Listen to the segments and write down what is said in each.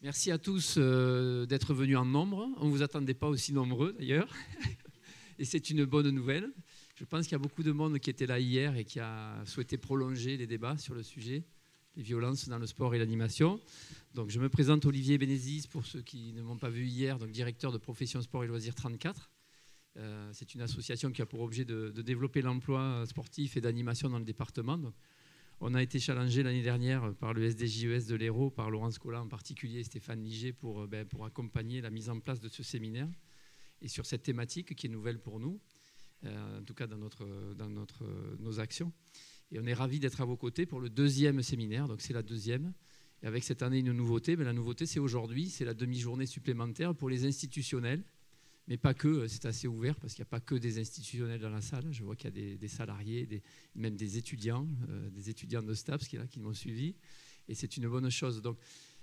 Merci à tous d'être venus en nombre. On ne vous attendait pas aussi nombreux d'ailleurs. Et c'est une bonne nouvelle. Je pense qu'il y a beaucoup de monde qui était là hier et qui a souhaité prolonger les débats sur le sujet, les violences dans le sport et l'animation. Donc je me présente Olivier Bénézis, pour ceux qui ne m'ont pas vu hier, donc directeur de Profession Sport et Loisirs 34. C'est une association qui a pour objet de développer l'emploi sportif et d'animation dans le département. Donc, on a été challengé l'année dernière par le SDJES de l'Hérault, par Laurence Collat en particulier et Stéphane Liger pour accompagner la mise en place de ce séminaire et sur cette thématique qui est nouvelle pour nous, en tout cas dans nos actions. Et on est ravis d'être à vos côtés pour le deuxième séminaire, donc c'est la deuxième. Et avec cette année une nouveauté, la nouveauté c'est aujourd'hui, c'est la demi-journée supplémentaire pour les institutionnels, mais pas que, c'est assez ouvert parce qu'il n'y a pas que des institutionnels dans la salle. Je vois qu'il y a des salariés, même des étudiants de STAPS qui m'ont suivi. Et c'est une bonne chose. Donc,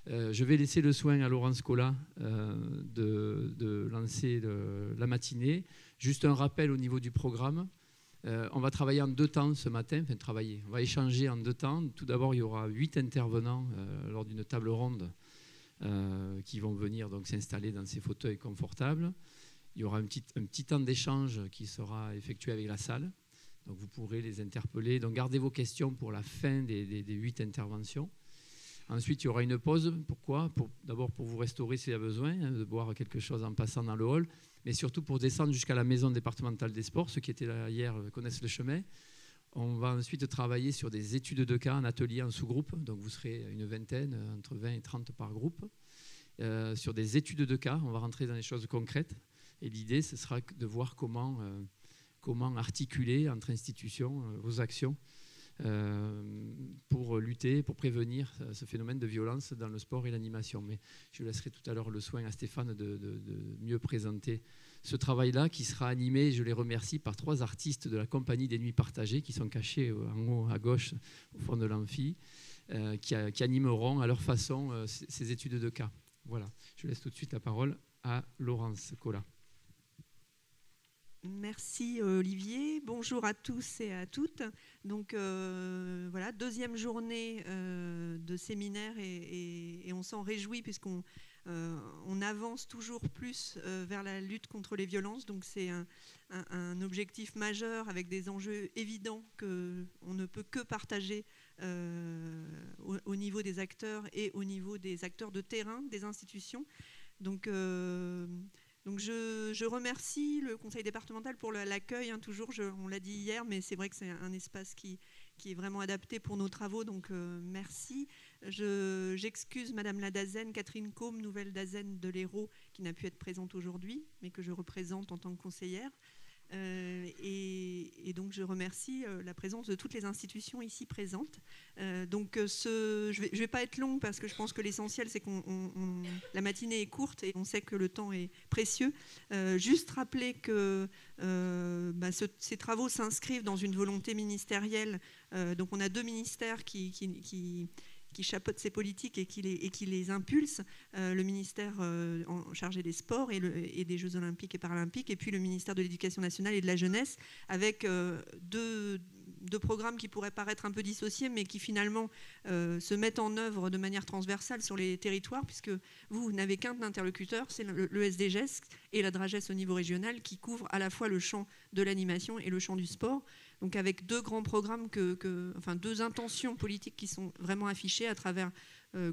je vais laisser le soin à Laurence Collat de lancer la matinée. Juste un rappel au niveau du programme. On va travailler en 2 temps ce matin. On va échanger en 2 temps. Tout d'abord, il y aura 8 intervenants lors d'une table ronde qui vont venir donc s'installer dans ces fauteuils confortables. Il y aura un petit temps d'échange qui sera effectué avec la salle. Donc vous pourrez les interpeller. Donc gardez vos questions pour la fin des 8 interventions. Ensuite, il y aura une pause. Pourquoi ? D'abord pour vous restaurer s'il y a besoin, de boire quelque chose en passant dans le hall, mais surtout pour descendre jusqu'à la maison départementale des sports. Ceux qui étaient là hier connaissent le chemin. On va ensuite travailler sur des études de cas en atelier, en sous-groupe. Donc vous serez une vingtaine, entre 20 et 30 par groupe. Sur des études de cas, on va rentrer dans des choses concrètes. Et l'idée, ce sera de voir comment articuler entre institutions vos actions pour lutter, pour prévenir ce phénomène de violence dans le sport et l'animation. Mais je laisserai tout à l'heure le soin à Stéphane de mieux présenter ce travail-là qui sera animé, je les remercie, par 3 artistes de la Compagnie des Nuits Partagées qui sont cachés en haut à gauche au fond de l'amphi, qui animeront à leur façon ces études de cas. Voilà, je laisse tout de suite la parole à Laurence Collat. Merci Olivier, bonjour à tous et à toutes. Donc voilà, 2e journée de séminaire et on s'en réjouit puisqu'on avance toujours plus vers la lutte contre les violences. Donc c'est un objectif majeur avec des enjeux évidents qu'on ne peut que partager au niveau des acteurs et au niveau des acteurs de terrain, des institutions. Donc je remercie le conseil départemental pour l'accueil, toujours, on l'a dit hier, mais c'est vrai que c'est un espace qui est vraiment adapté pour nos travaux, donc merci. J'excuse Madame la Dazen, Catherine Combe, nouvelle Dazen de l'Hérault, qui n'a pu être présente aujourd'hui, mais que je représente en tant que conseillère. Et donc je remercie la présence de toutes les institutions ici présentes. Je vais pas être longue parce que je pense que l'essentiel c'est la matinée est courte et on sait que le temps est précieux. Juste rappeler que ces travaux s'inscrivent dans une volonté ministérielle. Donc on a 2 ministères qui chapeautent ces politiques et qui les impulsent, le ministère chargé des sports et des Jeux olympiques et paralympiques, et puis le ministère de l'Éducation nationale et de la jeunesse, avec deux programmes qui pourraient paraître un peu dissociés, mais qui finalement se mettent en œuvre de manière transversale sur les territoires, puisque vous n'avez qu'un interlocuteur, c'est le SDGES et la DRAGES au niveau régional, qui couvrent à la fois le champ de l'animation et le champ du sport. Donc avec 2 grands programmes, 2 intentions politiques qui sont vraiment affichées à travers,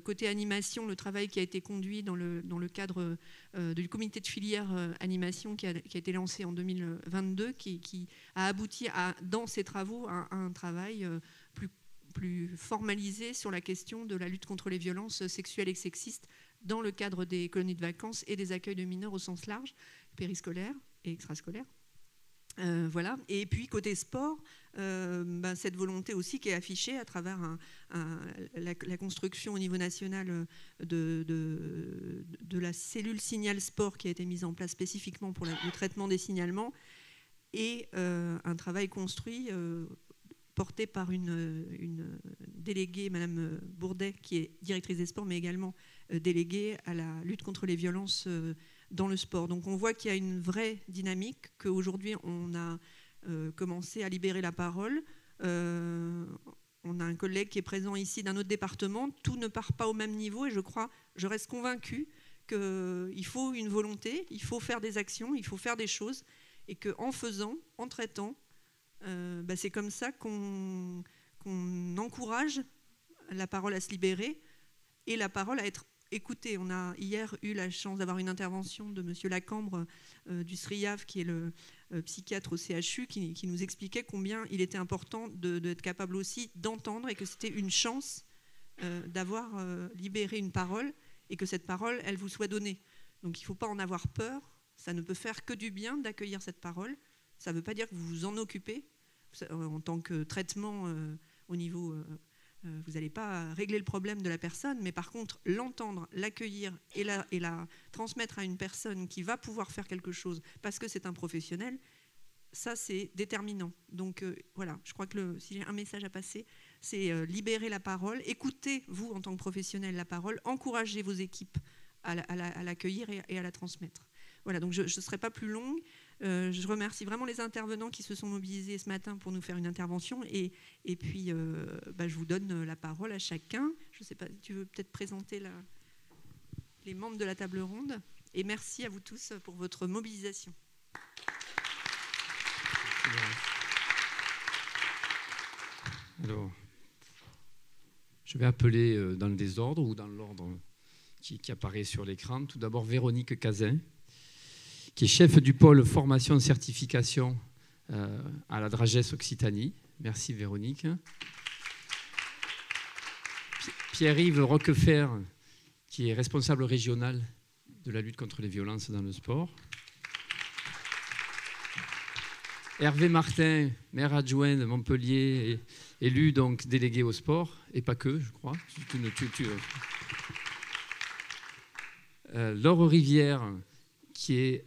côté animation, le travail qui a été conduit dans le cadre du comité de filière animation qui a été lancé en 2022, qui a abouti dans ces travaux à un travail plus formalisé sur la question de la lutte contre les violences sexuelles et sexistes dans le cadre des colonies de vacances et des accueils de mineurs au sens large, périscolaires et extrascolaires. Voilà. Et puis côté sport, cette volonté aussi qui est affichée à travers la construction au niveau national de la cellule signal sport qui a été mise en place spécifiquement pour le traitement des signalements, et un travail construit porté par une déléguée, Madame Bourdet, qui est directrice des sports, mais également déléguée à la lutte contre les violences dans le sport. Donc on voit qu'il y a une vraie dynamique, qu'aujourd'hui on a commencé à libérer la parole. on a un collègue qui est présent ici d'un autre département, tout ne part pas au même niveau et je reste convaincue qu'il faut une volonté, il faut faire des actions, il faut faire des choses et qu'en faisant, en traitant, c'est comme ça qu'on encourage la parole à se libérer et la parole à être écoutée. On a hier eu la chance d'avoir une intervention de M. Lacambre du SRIAV, qui est le psychiatre au CHU, qui nous expliquait combien il était important d'être capable aussi d'entendre et que c'était une chance d'avoir libéré une parole et que cette parole, elle vous soit donnée. Donc il ne faut pas en avoir peur, ça ne peut faire que du bien d'accueillir cette parole. Ça ne veut pas dire que vous vous en occupez en tant que traitement au niveau... vous n'allez pas régler le problème de la personne, mais par contre, l'entendre, l'accueillir et la transmettre à une personne qui va pouvoir faire quelque chose parce que c'est un professionnel, ça, c'est déterminant. Donc voilà, je crois que si j'ai un message à passer, c'est libérer la parole, écoutez, vous, en tant que professionnel, la parole, encouragez vos équipes à l'accueillir et à la transmettre. Voilà, donc je ne serai pas plus longue. Je remercie vraiment les intervenants qui se sont mobilisés ce matin pour nous faire une intervention. Et puis, je vous donne la parole à chacun. Je ne sais pas si tu veux peut-être présenter les membres de la table ronde. Et merci à vous tous pour votre mobilisation. Alors, je vais appeler dans le désordre ou dans l'ordre qui apparaît sur l'écran. Tout d'abord, Véronique Cazin, qui est chef du pôle formation-certification à la Dragès Occitanie. Merci Véronique. Pierre-Yves Roquefer, qui est responsable régional de la lutte contre les violences dans le sport. Hervé Martin, maire adjoint de Montpellier, élu donc délégué au sport, et pas que, je crois. Laure Rivière, qui est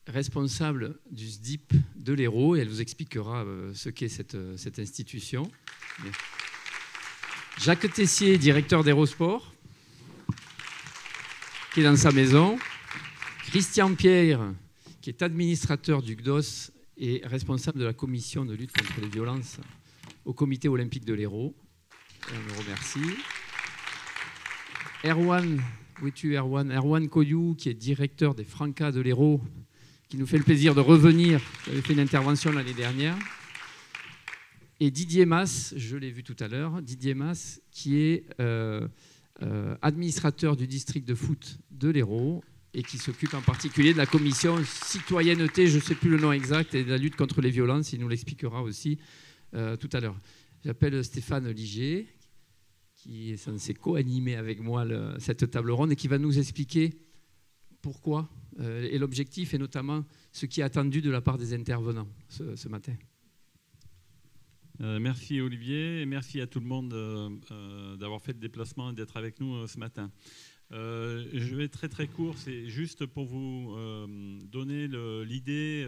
responsable du SDIP de l'Hérault, et elle vous expliquera ce qu'est cette institution. Jacques Tessier, directeur d'Hérault-Sport, qui est dans sa maison. Christian Pierre, qui est administrateur du GDOS et responsable de la commission de lutte contre les violences au comité olympique de l'Hérault. On le remercie. Erwan Coyou, qui est directeur des Francas de l'Hérault, qui nous fait le plaisir de revenir. Il avait fait une intervention l'année dernière. Et Didier Mas, je l'ai vu tout à l'heure, Didier Mas, qui est administrateur du district de foot de l'Hérault et qui s'occupe en particulier de la commission citoyenneté, je ne sais plus le nom exact, et de la lutte contre les violences. Il nous l'expliquera aussi tout à l'heure. J'appelle Stéphane Liger, qui est censé co-animer avec moi cette table ronde et qui va nous expliquer pourquoi et l'objectif, et notamment ce qui est attendu de la part des intervenants ce matin. Merci Olivier, et merci à tout le monde d'avoir fait le déplacement et d'être avec nous ce matin. Je vais être très très court, c'est juste pour vous donner l'idée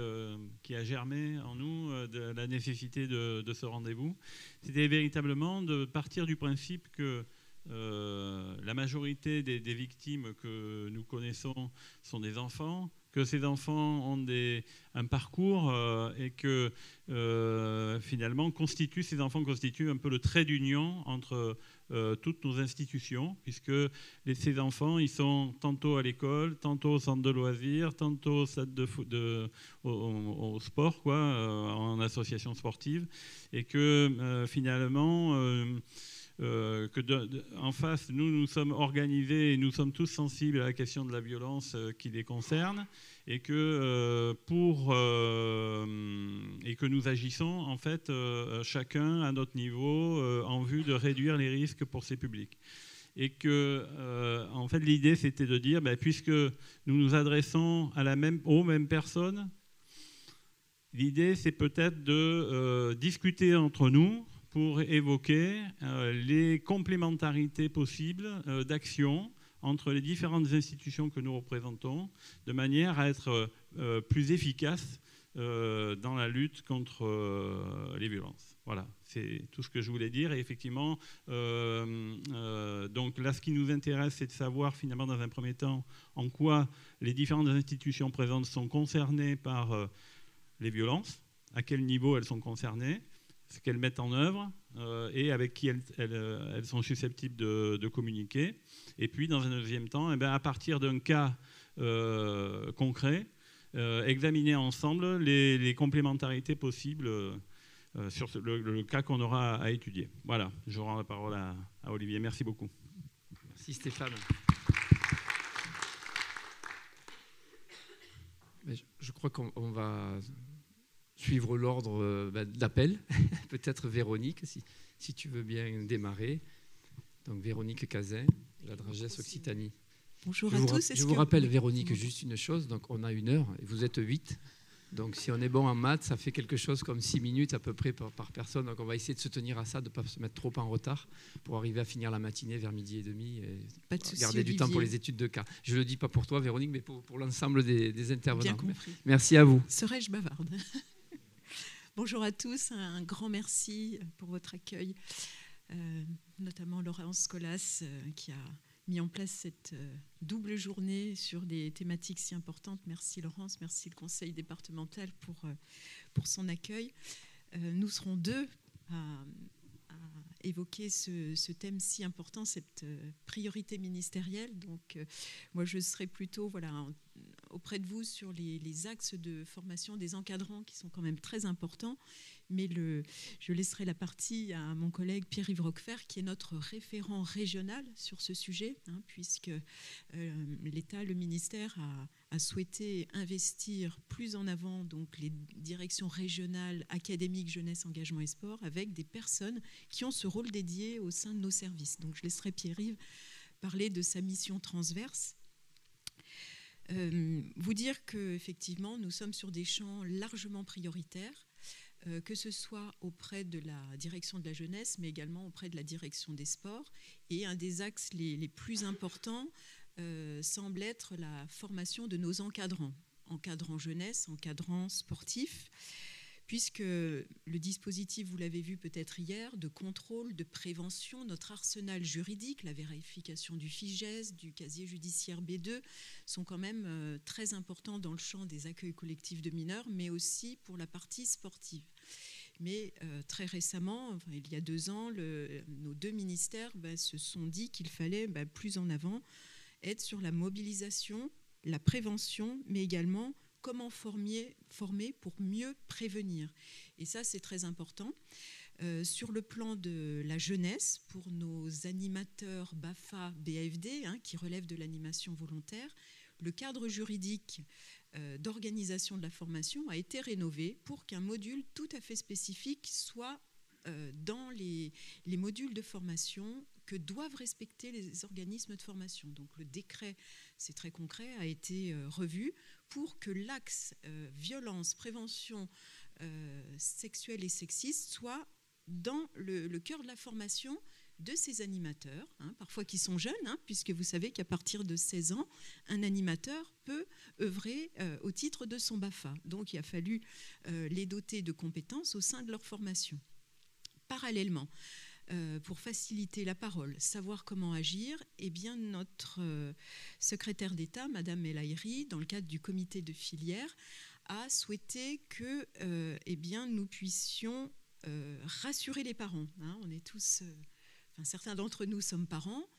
qui a germé en nous de la nécessité de ce rendez-vous. C'était véritablement de partir du principe que la majorité des victimes que nous connaissons sont des enfants, que ces enfants ont un parcours et que finalement ces enfants constituent un peu le trait d'union entre toutes nos institutions, puisque ces enfants, ils sont tantôt à l'école, tantôt au centre de loisirs, tantôt au stade au sport, en association sportive, et que finalement... en face, nous sommes organisés et nous sommes tous sensibles à la question de la violence qui les concerne et que nous agissons en fait chacun à notre niveau en vue de réduire les risques pour ces publics. Et que en fait l'idée c'était de dire puisque nous nous adressons aux mêmes personnes, l'idée c'est peut-être de discuter entre nous pour évoquer les complémentarités possibles d'action entre les différentes institutions que nous représentons, de manière à être plus efficace dans la lutte contre les violences. Voilà, c'est tout ce que je voulais dire. Et effectivement, donc là, ce qui nous intéresse, c'est de savoir finalement, dans un premier temps, en quoi les différentes institutions présentes sont concernées par les violences, à quel niveau elles sont concernées, ce qu'elles mettent en œuvre et avec qui elles sont susceptibles de communiquer. Et puis, dans un deuxième temps, à partir d'un cas concret, examiner ensemble les complémentarités possibles sur le cas qu'on aura à étudier. Voilà, je rends la parole à Olivier. Merci beaucoup. Merci Stéphane. Je crois qu'on va suivre l'ordre d'appel. Peut-être Véronique, si tu veux bien démarrer. Donc Véronique Cazin, la Dragesse Occitanie. Bonjour à tous. Je vous rappelle, Véronique, juste une chose. Donc on a 1 heure et vous êtes 8. Donc si on est bon en maths, ça fait quelque chose comme 6 minutes à peu près par personne. Donc on va essayer de se tenir à ça, de ne pas se mettre trop en retard pour arriver à finir la matinée vers 12h30 et garder du temps pour les études de cas. Je ne le dis pas pour toi, Véronique, mais pour l'ensemble des intervenants. Bien compris. Merci à vous. Serais-je bavarde? Bonjour à tous, un grand merci pour votre accueil, notamment Laurence Colas qui a mis en place cette double journée sur des thématiques si importantes. Merci Laurence, merci le conseil départemental pour son accueil. Nous serons 2 à évoquer ce thème si important, cette priorité ministérielle. Donc moi je serai plutôt auprès de vous sur les axes de formation des encadrants qui sont quand même très importants. Mais je laisserai la partie à mon collègue Pierre-Yves Roquefert, qui est notre référent régional sur ce sujet, puisque l'État, le ministère, a souhaité investir plus en avant donc, les directions régionales, académiques, jeunesse, engagement et sport, avec des personnes qui ont ce rôle dédié au sein de nos services. Donc je laisserai Pierre-Yves parler de sa mission transverse. Vous dire qu'effectivement, nous sommes sur des champs largement prioritaires, que ce soit auprès de la direction de la jeunesse, mais également auprès de la direction des sports. Et un des axes les plus importants semble être la formation de nos encadrants jeunesse, encadrants sportifs, puisque le dispositif, vous l'avez vu peut-être hier, de contrôle, de prévention, notre arsenal juridique, la vérification du FIJES, du casier judiciaire B2, sont quand même très importants dans le champ des accueils collectifs de mineurs, mais aussi pour la partie sportive. Mais très récemment, il y a 2 ans, nos 2 ministères se sont dit qu'il fallait plus en avant être sur la mobilisation, la prévention, mais également comment former pour mieux prévenir. Et ça, c'est très important. Sur le plan de la jeunesse, pour nos animateurs BAFA, BAFD, qui relèvent de l'animation volontaire, le cadre juridique d'organisation de la formation a été rénové pour qu'un module tout à fait spécifique soit dans les modules de formation que doivent respecter les organismes de formation. Donc le décret, c'est très concret, a été revu pour que l'axe violence, prévention sexuelle et sexiste soit dans le cœur de la formation de ces animateurs, parfois qui sont jeunes, puisque vous savez qu'à partir de 16 ans, un animateur peut œuvrer au titre de son BAFA. Donc il a fallu les doter de compétences au sein de leur formation. Parallèlement, pour faciliter la parole, savoir comment agir, eh bien notre secrétaire d'État, Madame El Haïry, dans le cadre du comité de filière, a souhaité que nous puissions rassurer les parents. On est tous, certains d'entre nous sommes parents,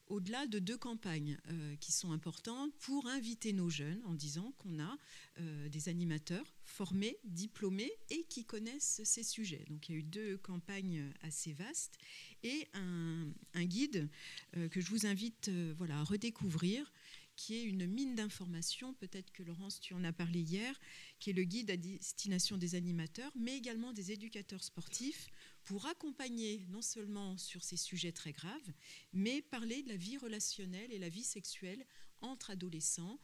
au-delà de 2 campagnes qui sont importantes pour inviter nos jeunes en disant qu'on a des animateurs formés, diplômés et qui connaissent ces sujets. Donc il y a eu 2 campagnes assez vastes et un guide que je vous invite à redécouvrir, qui est une mine d'informations, peut-être que Laurence, tu en as parlé hier, qui est le guide à destination des animateurs, mais également des éducateurs sportifs, pour accompagner non seulement sur ces sujets très graves, mais parler de la vie relationnelle et la vie sexuelle entre adolescents,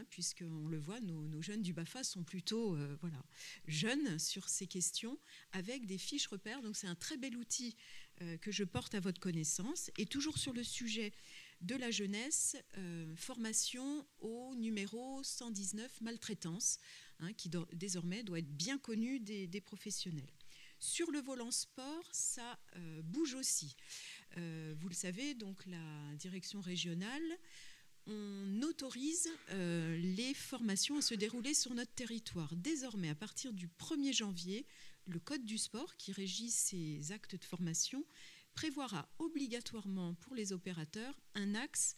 puisqu'on le voit, nos jeunes du BAFA sont plutôt jeunes sur ces questions, avec des fiches repères. Donc c'est un très bel outil que je porte à votre connaissance. Et toujours sur le sujet de la jeunesse, formation au numéro 119, maltraitance, qui désormais doit être bien connu des professionnels. Sur le volant sport, ça bouge aussi. Vous le savez, donc la direction régionale, on autorise les formations à se dérouler sur notre territoire. Désormais, à partir du 1er janvier, le code du sport qui régit ces actes de formation prévoira obligatoirement pour les opérateurs un axe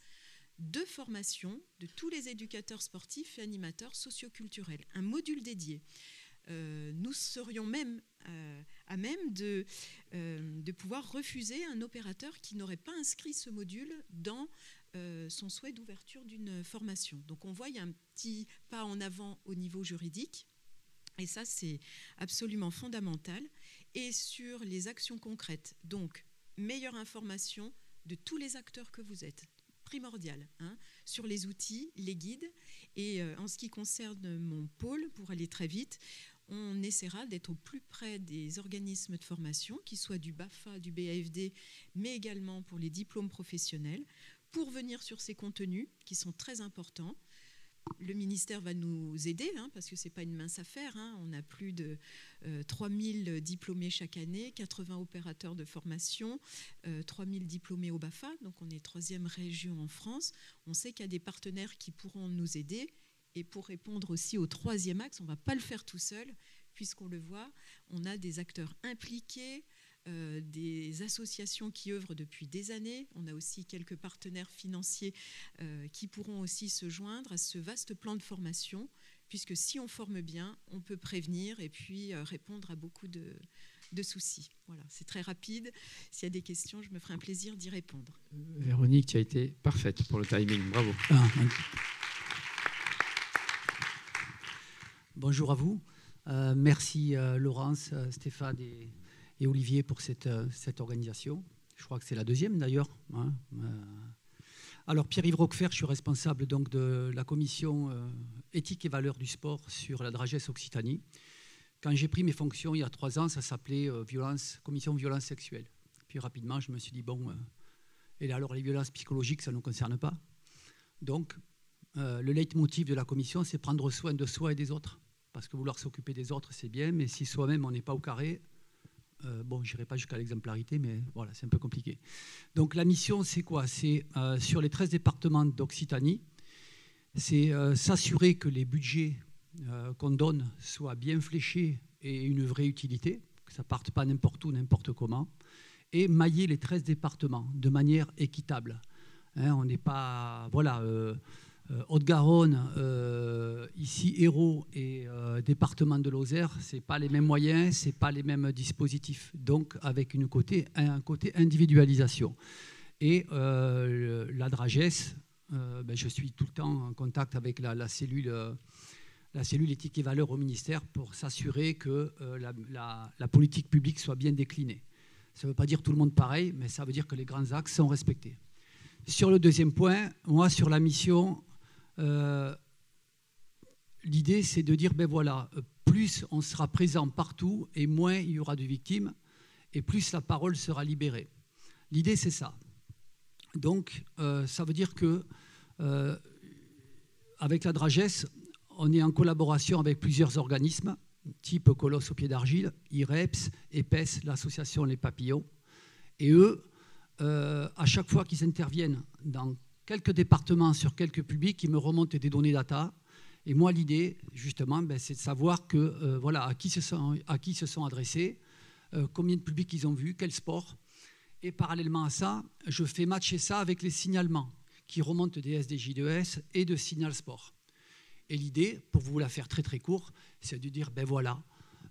de formation de tous les éducateurs sportifs et animateurs socioculturels, un module dédié. Nous serions même à même de pouvoir refuser un opérateur qui n'aurait pas inscrit ce module dans son souhait d'ouverture d'une formation. Donc on voit, il y a un petit pas en avant au niveau juridique, et ça c'est absolument fondamental. Et sur les actions concrètes, donc meilleure information de tous les acteurs que vous êtes, primordial, sur les outils, les guides. Et en ce qui concerne mon pôle, pour aller très vite, on essaiera d'être au plus près des organismes de formation, qu'ils soient du BAFA, du BAFD, mais également pour les diplômes professionnels, pour venir sur ces contenus qui sont très importants. Le ministère va nous aider, parce que ce n'est pas une mince affaire. On a plus de 3000 diplômés chaque année, 80 opérateurs de formation, 3000 diplômés au BAFA, donc on est 3e région en France. On sait qu'il y a des partenaires qui pourront nous aider. Et pour répondre aussi au 3e axe, on ne va pas le faire tout seul, puisqu'on le voit, on a des acteurs impliqués, des associations qui œuvrent depuis des années. On a aussi quelques partenaires financiers qui pourront aussi se joindre à ce vaste plan de formation, puisque si on forme bien, on peut prévenir et puis répondre à beaucoup de soucis. Voilà, c'est très rapide. S'il y a des questions, je me ferai un plaisir d'y répondre. Véronique, tu as été parfaite pour le timing. Bravo. Bonjour à vous. Merci Laurence, Stéphane et Olivier pour cette organisation. Je crois que c'est la 2e d'ailleurs. Alors Pierre-Yves Roquefert, je suis responsable donc de la commission éthique et valeurs du sport sur la Dragès Occitanie. Quand j'ai pris mes fonctions il y a 3 ans, ça s'appelait commission violence sexuelle. Puis rapidement, je me suis dit, bon, et alors les violences psychologiques, ça ne nous concerne pas. Donc, le leitmotiv de la commission, c'est prendre soin de soi et des autres. Parce que vouloir s'occuper des autres, c'est bien, mais si soi-même, on n'est pas au carré, bon, je n'irai pas jusqu'à l'exemplarité, mais voilà, c'est un peu compliqué. Donc la mission, c'est quoi? C'est sur les 13 départements d'Occitanie, c'est s'assurer que les budgets qu'on donne soient bien fléchés et une vraie utilité, que ça ne parte pas n'importe où, n'importe comment, et mailler les 13 départements de manière équitable. On n'est pas... Voilà... Haute-Garonne, ici Hérault et département de Lozère, ce n'est pas les mêmes moyens, ce n'est pas les mêmes dispositifs. Donc avec un côté individualisation. Et la Dragès, je suis tout le temps en contact avec la cellule éthique et valeurs au ministère pour s'assurer que la politique publique soit bien déclinée. Ça ne veut pas dire tout le monde pareil, mais ça veut dire que les grands axes sont respectés. Sur le 2e point, moi sur la mission... l'idée, c'est de dire, voilà, plus on sera présent partout et moins il y aura de victimes et plus la parole sera libérée. L'idée, c'est ça. Donc, ça veut dire que avec la Dragès, on est en collaboration avec plusieurs organismes, type Colosse au pied d'argile, IREPS, EPES, l'association Les Papillons. Et eux, à chaque fois qu'ils interviennent dans quelques départements sur quelques publics, ils me remontent des données data. Et moi, l'idée, justement, c'est de savoir que, voilà, à qui se sont adressés, combien de publics ils ont vus, quel sport. Et parallèlement à ça, je fais matcher ça avec les signalements qui remontent des SDJ2S et de Signal Sport. Et l'idée, pour vous la faire très très court, c'est de dire, voilà,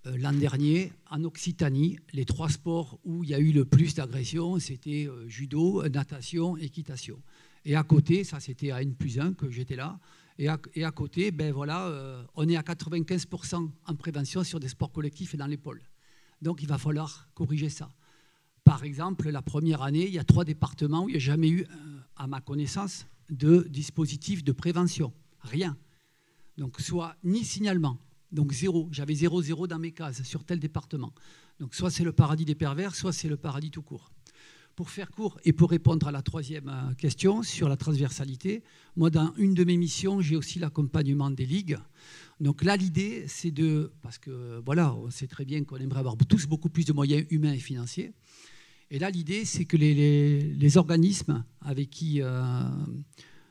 l'an dernier, en Occitanie, les 3 sports où il y a eu le plus d'agressions, c'était judo, natation, équitation. Et à côté, ça c'était à N+1 que j'étais là, et à côté, voilà, on est à 95% en prévention sur des sports collectifs et dans les pôles. Donc il va falloir corriger ça. Par exemple, la première année, il y a 3 départements où il n'y a jamais eu, à ma connaissance, de dispositif de prévention. Rien. Donc soit ni signalement, donc 0. J'avais 0,0 dans mes cases sur tel département. Donc soit c'est le paradis des pervers, soit c'est le paradis tout court. Pour faire court et pour répondre à la 3e question sur la transversalité, moi, dans une de mes missions, j'ai aussi l'accompagnement des ligues. Donc là, l'idée, c'est de... Parce que, voilà, on sait très bien qu'on aimerait avoir tous beaucoup plus de moyens humains et financiers. Et là, l'idée, c'est que les organismes avec qui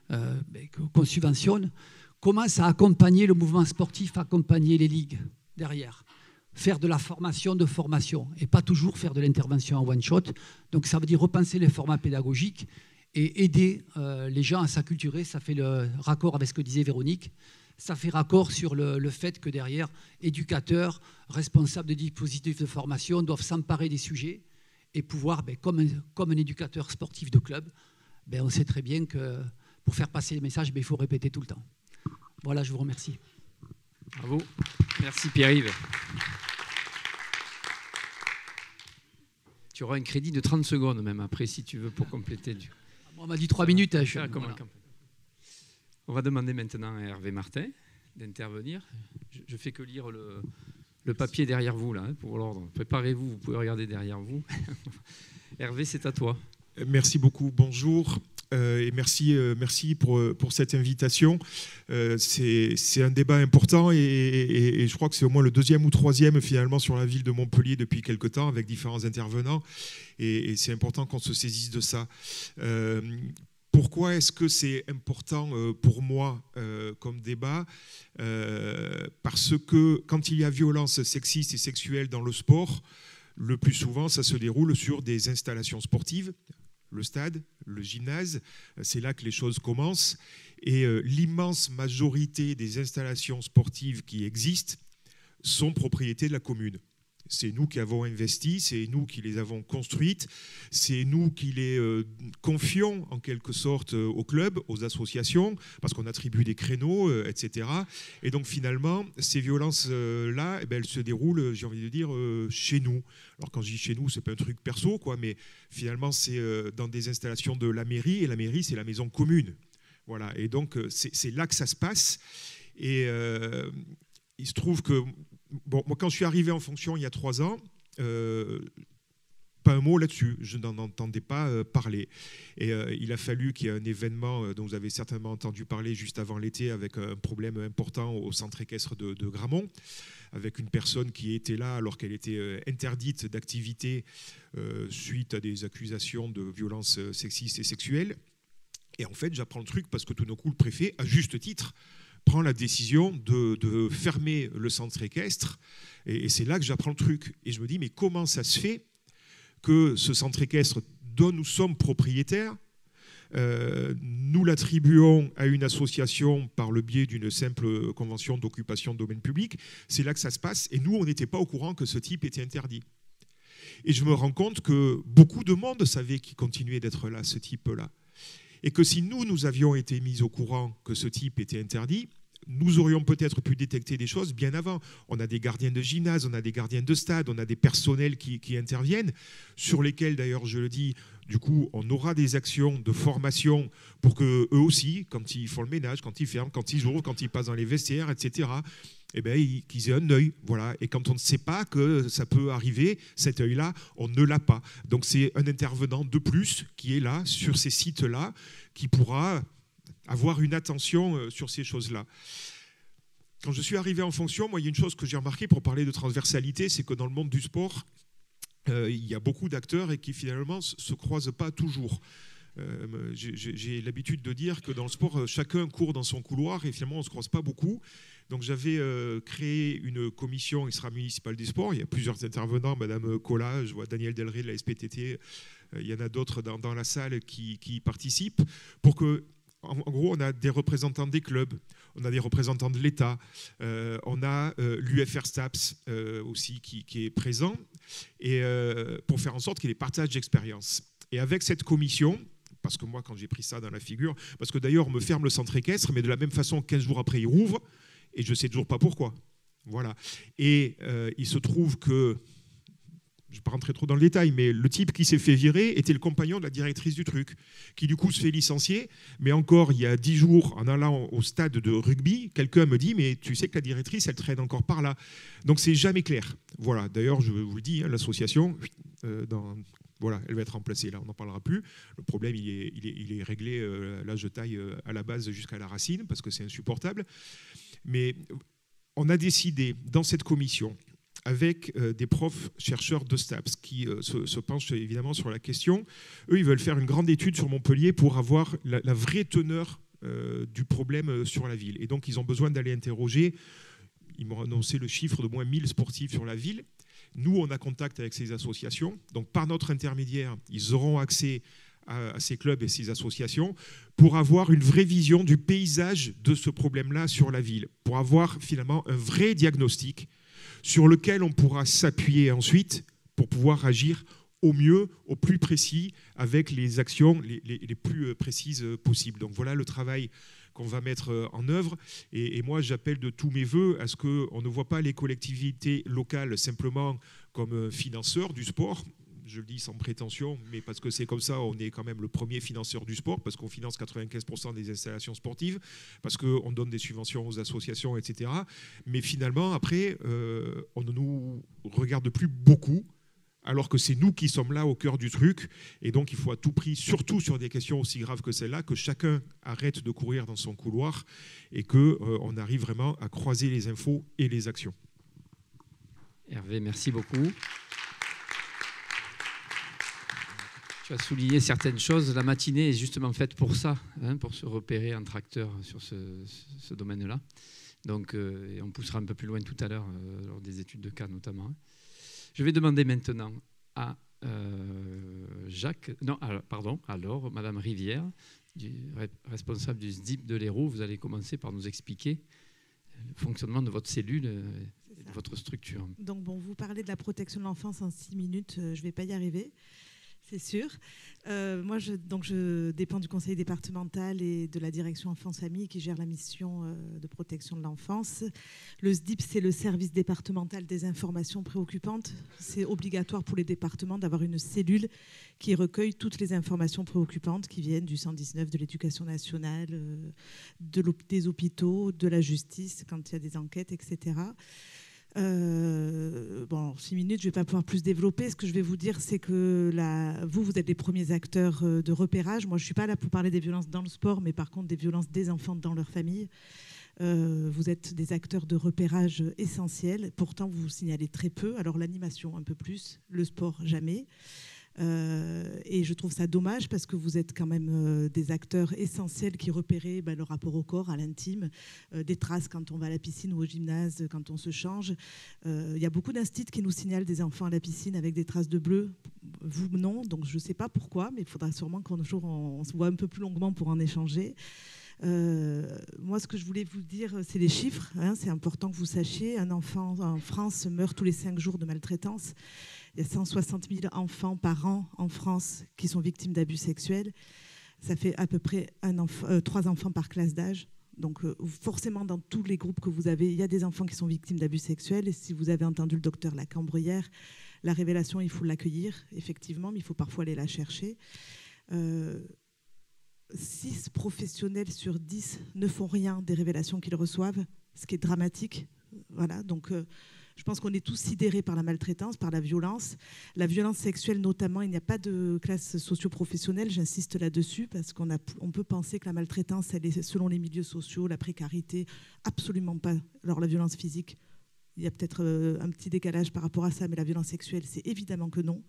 qu'on subventionne commencent à accompagner le mouvement sportif, à accompagner les ligues derrière. faire de la formation de formation et pas toujours faire de l'intervention en one-shot. Donc ça veut dire repenser les formats pédagogiques et aider les gens à s'acculturer. Ça fait le raccord avec ce que disait Véronique. Ça fait raccord sur le fait que derrière, éducateurs, responsables de dispositifs de formation doivent s'emparer des sujets et pouvoir, comme un éducateur sportif de club, on sait très bien que pour faire passer les messages, il faut répéter tout le temps. Voilà, je vous remercie. Bravo. Merci Pierre-Yves. Tu auras un crédit de 30 secondes même après, si tu veux, pour compléter. On m'a dit 3 minutes. Voilà. On va demander maintenant à Hervé Martin d'intervenir. Je ne fais que lire le papier derrière vous, là, pour l'ordre. Préparez-vous, vous pouvez regarder derrière vous. Hervé, c'est à toi. Merci beaucoup, bonjour. Et merci pour cette invitation. C'est un débat important et je crois que c'est au moins le 2e ou 3e finalement sur la ville de Montpellier depuis quelque temps avec différents intervenants et c'est important qu'on se saisisse de ça. Pourquoi est-ce que c'est important pour moi comme débat? Parce que quand il y a violence sexiste et sexuelle dans le sport, le plus souvent ça se déroule sur des installations sportives. Le stade, le gymnase, c'est là que les choses commencent. Et l'immense majorité des installations sportives qui existent sont propriété de la commune. C'est nous qui avons investi, c'est nous qui les avons construites, c'est nous qui les confions en quelque sorte aux clubs, aux associations, parce qu'on attribue des créneaux, etc. Et donc finalement, ces violences-là, elles se déroulent, j'ai envie de dire, chez nous. Alors quand je dis chez nous, c'est pas un truc perso, quoi, mais finalement c'est dans des installations de la mairie, et la mairie c'est la maison commune. Voilà, et donc c'est là que ça se passe. Et il se trouve que bon, moi, quand je suis arrivé en fonction il y a 3 ans, pas un mot là-dessus, je n'en entendais pas parler. Et il a fallu qu'il y ait un événement dont vous avez certainement entendu parler juste avant l'été avec un problème important au centre équestre de Gramont, avec une personne qui était là alors qu'elle était interdite d'activité suite à des accusations de violences sexistes et sexuelles. Et en fait, j'apprends le truc parce que tout d'un coup, le préfet, à juste titre, prend la décision de fermer le centre équestre. Et c'est là que j'apprends le truc. Et je me dis, mais comment ça se fait que ce centre équestre dont nous sommes propriétaires, nous l'attribuons à une association par le biais d'une simple convention d'occupation de domaine public. C'est là que ça se passe. Et nous, on n'était pas au courant que ce type était interdit. Et je me rends compte que beaucoup de monde savait qu'il continuait d'être là, ce type-là. Et que si nous avions été mis au courant que ce type était interdit, nous aurions peut-être pu détecter des choses bien avant. On a des gardiens de gymnase, on a des gardiens de stade, on a des personnels qui interviennent, sur lesquels d'ailleurs, je le dis, du coup, on aura des actions de formation pour qu'eux aussi, quand ils font le ménage, quand ils ferment, quand ils ouvrent, quand ils passent dans les vestiaires, etc., eh ben, qu'ils aient un œil. Voilà. Et quand on ne sait pas que ça peut arriver, cet œil-là, on ne l'a pas. Donc c'est un intervenant de plus qui est là, sur ces sites-là, qui pourra avoir une attention sur ces choses-là. Quand je suis arrivé en fonction, moi, il y a une chose que j'ai remarqué pour parler de transversalité, c'est que dans le monde du sport, il y a beaucoup d'acteurs et qui finalement ne se croisent pas toujours. J'ai l'habitude de dire que dans le sport, chacun court dans son couloir et finalement on ne se croise pas beaucoup. Donc j'avais créé une commission extra-municipale des sports. Il y a plusieurs intervenants, Madame Collat, je vois Daniel Delray de la SPTT, il y en a d'autres dans la salle qui participent, pour que, en gros, on a des représentants des clubs, on a des représentants de l'État, on a l'UFR STAPS aussi qui est présent, et pour faire en sorte qu'il y ait des partages d'expérience. Et avec cette commission, parce que moi, quand j'ai pris ça dans la figure, parce que d'ailleurs, on me ferme le centre équestre, mais de la même façon, 15 jours après, il rouvre, et je ne sais toujours pas pourquoi. Voilà. Et il se trouve que, je ne vais pas rentrer trop dans le détail, mais le type qui s'est fait virer était le compagnon de la directrice du truc, qui du coup se fait licencier, mais encore il y a 10 jours, en allant au stade de rugby, quelqu'un me dit, mais tu sais que la directrice, elle traîne encore par là. Donc c'est jamais clair. Voilà. D'ailleurs, je vous le dis, hein, l'association, voilà, elle va être remplacée, là, on n'en parlera plus. Le problème, il est réglé, là je taille à la base jusqu'à la racine, parce que c'est insupportable. Mais on a décidé, dans cette commission, avec des profs chercheurs de STAPS qui se penchent évidemment sur la question, eux, ils veulent faire une grande étude sur Montpellier pour avoir la vraie teneur du problème sur la ville. Et donc, ils ont besoin d'aller interroger. ils m'ont annoncé le chiffre de moins 1000 sportifs sur la ville. Nous, on a contact avec ces associations. Donc, par notre intermédiaire, ils auront accès à ces clubs et ces associations pour avoir une vraie vision du paysage de ce problème-là sur la ville, pour avoir finalement un vrai diagnostic sur lequel on pourra s'appuyer ensuite pour pouvoir agir au mieux, au plus précis, avec les actions les plus précises possibles. Donc voilà le travail qu'on va mettre en œuvre. Et moi, j'appelle de tous mes voeux à ce qu'on ne voit pas les collectivités locales simplement comme financeurs du sport. Je le dis sans prétention, mais parce que c'est comme ça, on est quand même le premier financeur du sport, parce qu'on finance 95% des installations sportives, parce qu'on donne des subventions aux associations, etc. Mais finalement, après, on ne nous regarde plus beaucoup, alors que c'est nous qui sommes là au cœur du truc. Et donc, il faut à tout prix, surtout sur des questions aussi graves que celle-là, que chacun arrête de courir dans son couloir et qu'on arrive vraiment à croiser les infos et les actions. Hervé, merci beaucoup. Tu as souligné certaines choses. La matinée est justement faite pour ça, hein, pour se repérer entre acteurs sur ce domaine-là. Donc, et on poussera un peu plus loin tout à l'heure, lors des études de cas notamment. Je vais demander maintenant à Madame Rivière, responsable du SDIP de l'Hérault. Vous allez commencer par nous expliquer le fonctionnement de votre cellule, de votre structure. Donc, bon, vous parlez de la protection de l'enfance en 6 minutes. Je ne vais pas y arriver. C'est sûr. Moi, je dépends du conseil départemental et de la direction enfance-famille qui gère la mission de protection de l'enfance. Le SDIP, c'est le service départemental des informations préoccupantes. C'est obligatoire pour les départements d'avoir une cellule qui recueille toutes les informations préoccupantes qui viennent du 119, de l'éducation nationale, des hôpitaux, de la justice, quand il y a des enquêtes, etc. Bon, 6 minutes, je ne vais pas pouvoir plus développer. Ce que je vais vous dire, c'est que vous êtes les premiers acteurs de repérage. Moi, je ne suis pas là pour parler des violences dans le sport, mais par contre des violences des enfants dans leur famille. Vous êtes des acteurs de repérage essentiels. Pourtant, vous vous signalez très peu. Alors, l'animation, un peu plus. Le sport, jamais. Et je trouve ça dommage parce que vous êtes quand même des acteurs essentiels qui repérez le rapport au corps, à l'intime, des traces quand on va à la piscine ou au gymnase, quand on se change. Il y a beaucoup d'instits qui nous signalent des enfants à la piscine avec des traces de bleu. Vous, non, donc je ne sais pas pourquoi, mais il faudra sûrement qu'un jour on se voit un peu plus longuement pour en échanger. Moi, ce que je voulais vous dire, c'est les chiffres. Hein, c'est important que vous sachiez. Un enfant en France meurt tous les 5 jours de maltraitance. Il y a 160 000 enfants par an en France qui sont victimes d'abus sexuels. Ça fait à peu près 3 enfants par classe d'âge. Donc forcément, dans tous les groupes que vous avez, il y a des enfants qui sont victimes d'abus sexuels. Et si vous avez entendu le docteur Lacambre hier, la révélation, il faut l'accueillir, effectivement, mais il faut parfois aller la chercher. 6 professionnels sur 10 ne font rien des révélations qu'ils reçoivent, ce qui est dramatique. Voilà, donc je pense qu'on est tous sidérés par la maltraitance, par la violence. La violence sexuelle notamment, il n'y a pas de classe socio-professionnelle, j'insiste là-dessus, parce qu'on peut penser que la maltraitance, elle est selon les milieux sociaux, la précarité, absolument pas. Alors la violence physique, il y a peut-être un petit décalage par rapport à ça, mais la violence sexuelle, c'est évidemment que non.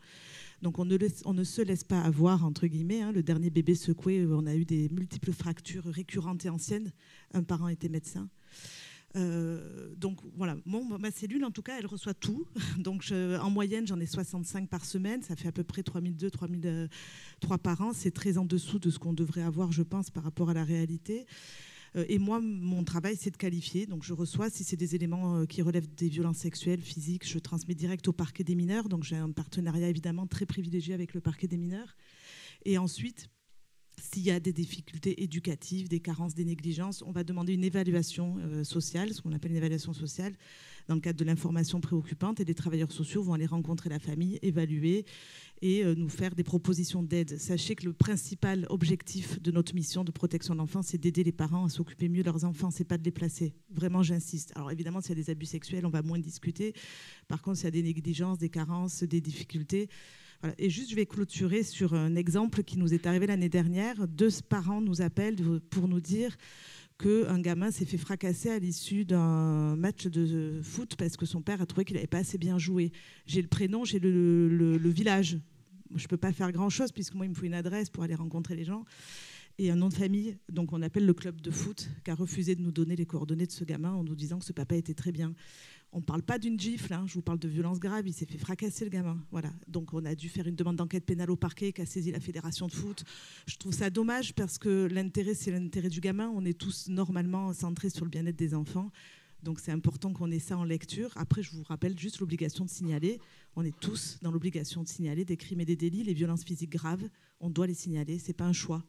Donc on ne se laisse pas avoir, entre guillemets. Hein. Le dernier bébé secoué, on a eu des multiples fractures récurrentes et anciennes. Un parent était médecin. Donc voilà, ma cellule en tout cas, elle reçoit tout. Donc en moyenne, j'en ai 65 par semaine. Ça fait à peu près 3002, 3003 par an. C'est très en dessous de ce qu'on devrait avoir, je pense, par rapport à la réalité. Et moi, mon travail, c'est de qualifier. Donc je reçois, si c'est des éléments qui relèvent des violences sexuelles, physiques, je transmets direct au parquet des mineurs. Donc j'ai un partenariat évidemment très privilégié avec le parquet des mineurs. Et ensuite, s'il y a des difficultés éducatives, des carences, des négligences, on va demander une évaluation sociale, ce qu'on appelle une évaluation sociale, dans le cadre de l'information préoccupante, et les travailleurs sociaux vont aller rencontrer la famille, évaluer et nous faire des propositions d'aide. Sachez que le principal objectif de notre mission de protection de l'enfance, c'est d'aider les parents à s'occuper mieux de leurs enfants, c'est pas de les placer. Vraiment, j'insiste. Alors évidemment, s'il y a des abus sexuels, on va moins discuter. Par contre, s'il y a des négligences, des carences, des difficultés... Voilà. Et juste, je vais clôturer sur un exemple qui nous est arrivé l'année dernière. 2 parents nous appellent pour nous dire qu'un gamin s'est fait fracasser à l'issue d'un match de foot parce que son père a trouvé qu'il n'avait pas assez bien joué. J'ai le prénom, j'ai le village. Je ne peux pas faire grand-chose puisque moi, il me faut une adresse pour aller rencontrer les gens. et un nom de famille. Donc on appelle le club de foot qui a refusé de nous donner les coordonnées de ce gamin en nous disant que ce papa était très bien. On ne parle pas d'une gifle, hein, je vous parle de violence grave, il s'est fait fracasser le gamin. Voilà. Donc on a dû faire une demande d'enquête pénale au parquet qui a saisi la fédération de foot. Je trouve ça dommage parce que l'intérêt, c'est l'intérêt du gamin. On est tous normalement centrés sur le bien-être des enfants. Donc c'est important qu'on ait ça en lecture. Après, je vous rappelle juste l'obligation de signaler. On est tous dans l'obligation de signaler des crimes et des délits. Les violences physiques graves, on doit les signaler. Ce n'est pas un choix.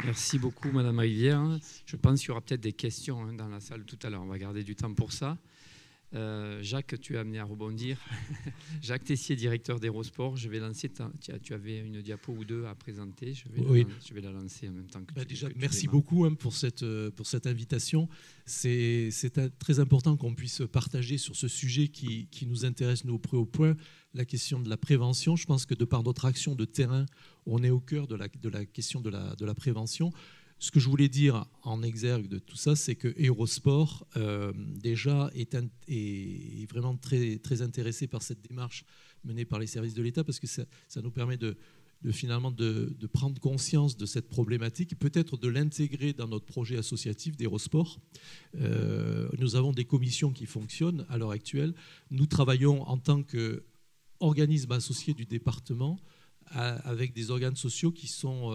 Merci beaucoup, Madame Rivière. Je pense qu'il y aura peut-être des questions dans la salle tout à l'heure. On va garder du temps pour ça. Jacques, tu es amené à rebondir. Jacques Tessier, directeur d'Hérosport. Je vais lancer. Tu avais une diapo ou deux à présenter. Je vais la lancer en même temps que déjà, merci beaucoup pour cette invitation. C'est très important qu'on puisse partager sur ce sujet qui nous intéresse, nous, au près au point, la question de la prévention. Je pense que de par notre action de terrain, on est au cœur de la question de la prévention. Ce que je voulais dire en exergue de tout ça, c'est que Hérosport, déjà, est vraiment très, très intéressé par cette démarche menée par les services de l'État, parce que ça nous permet finalement de prendre conscience de cette problématique, peut-être de l'intégrer dans notre projet associatif d'Hérosport. Nous avons des commissions qui fonctionnent à l'heure actuelle. Nous travaillons en tant qu'organisme associé du département avec des organes sociaux qui sont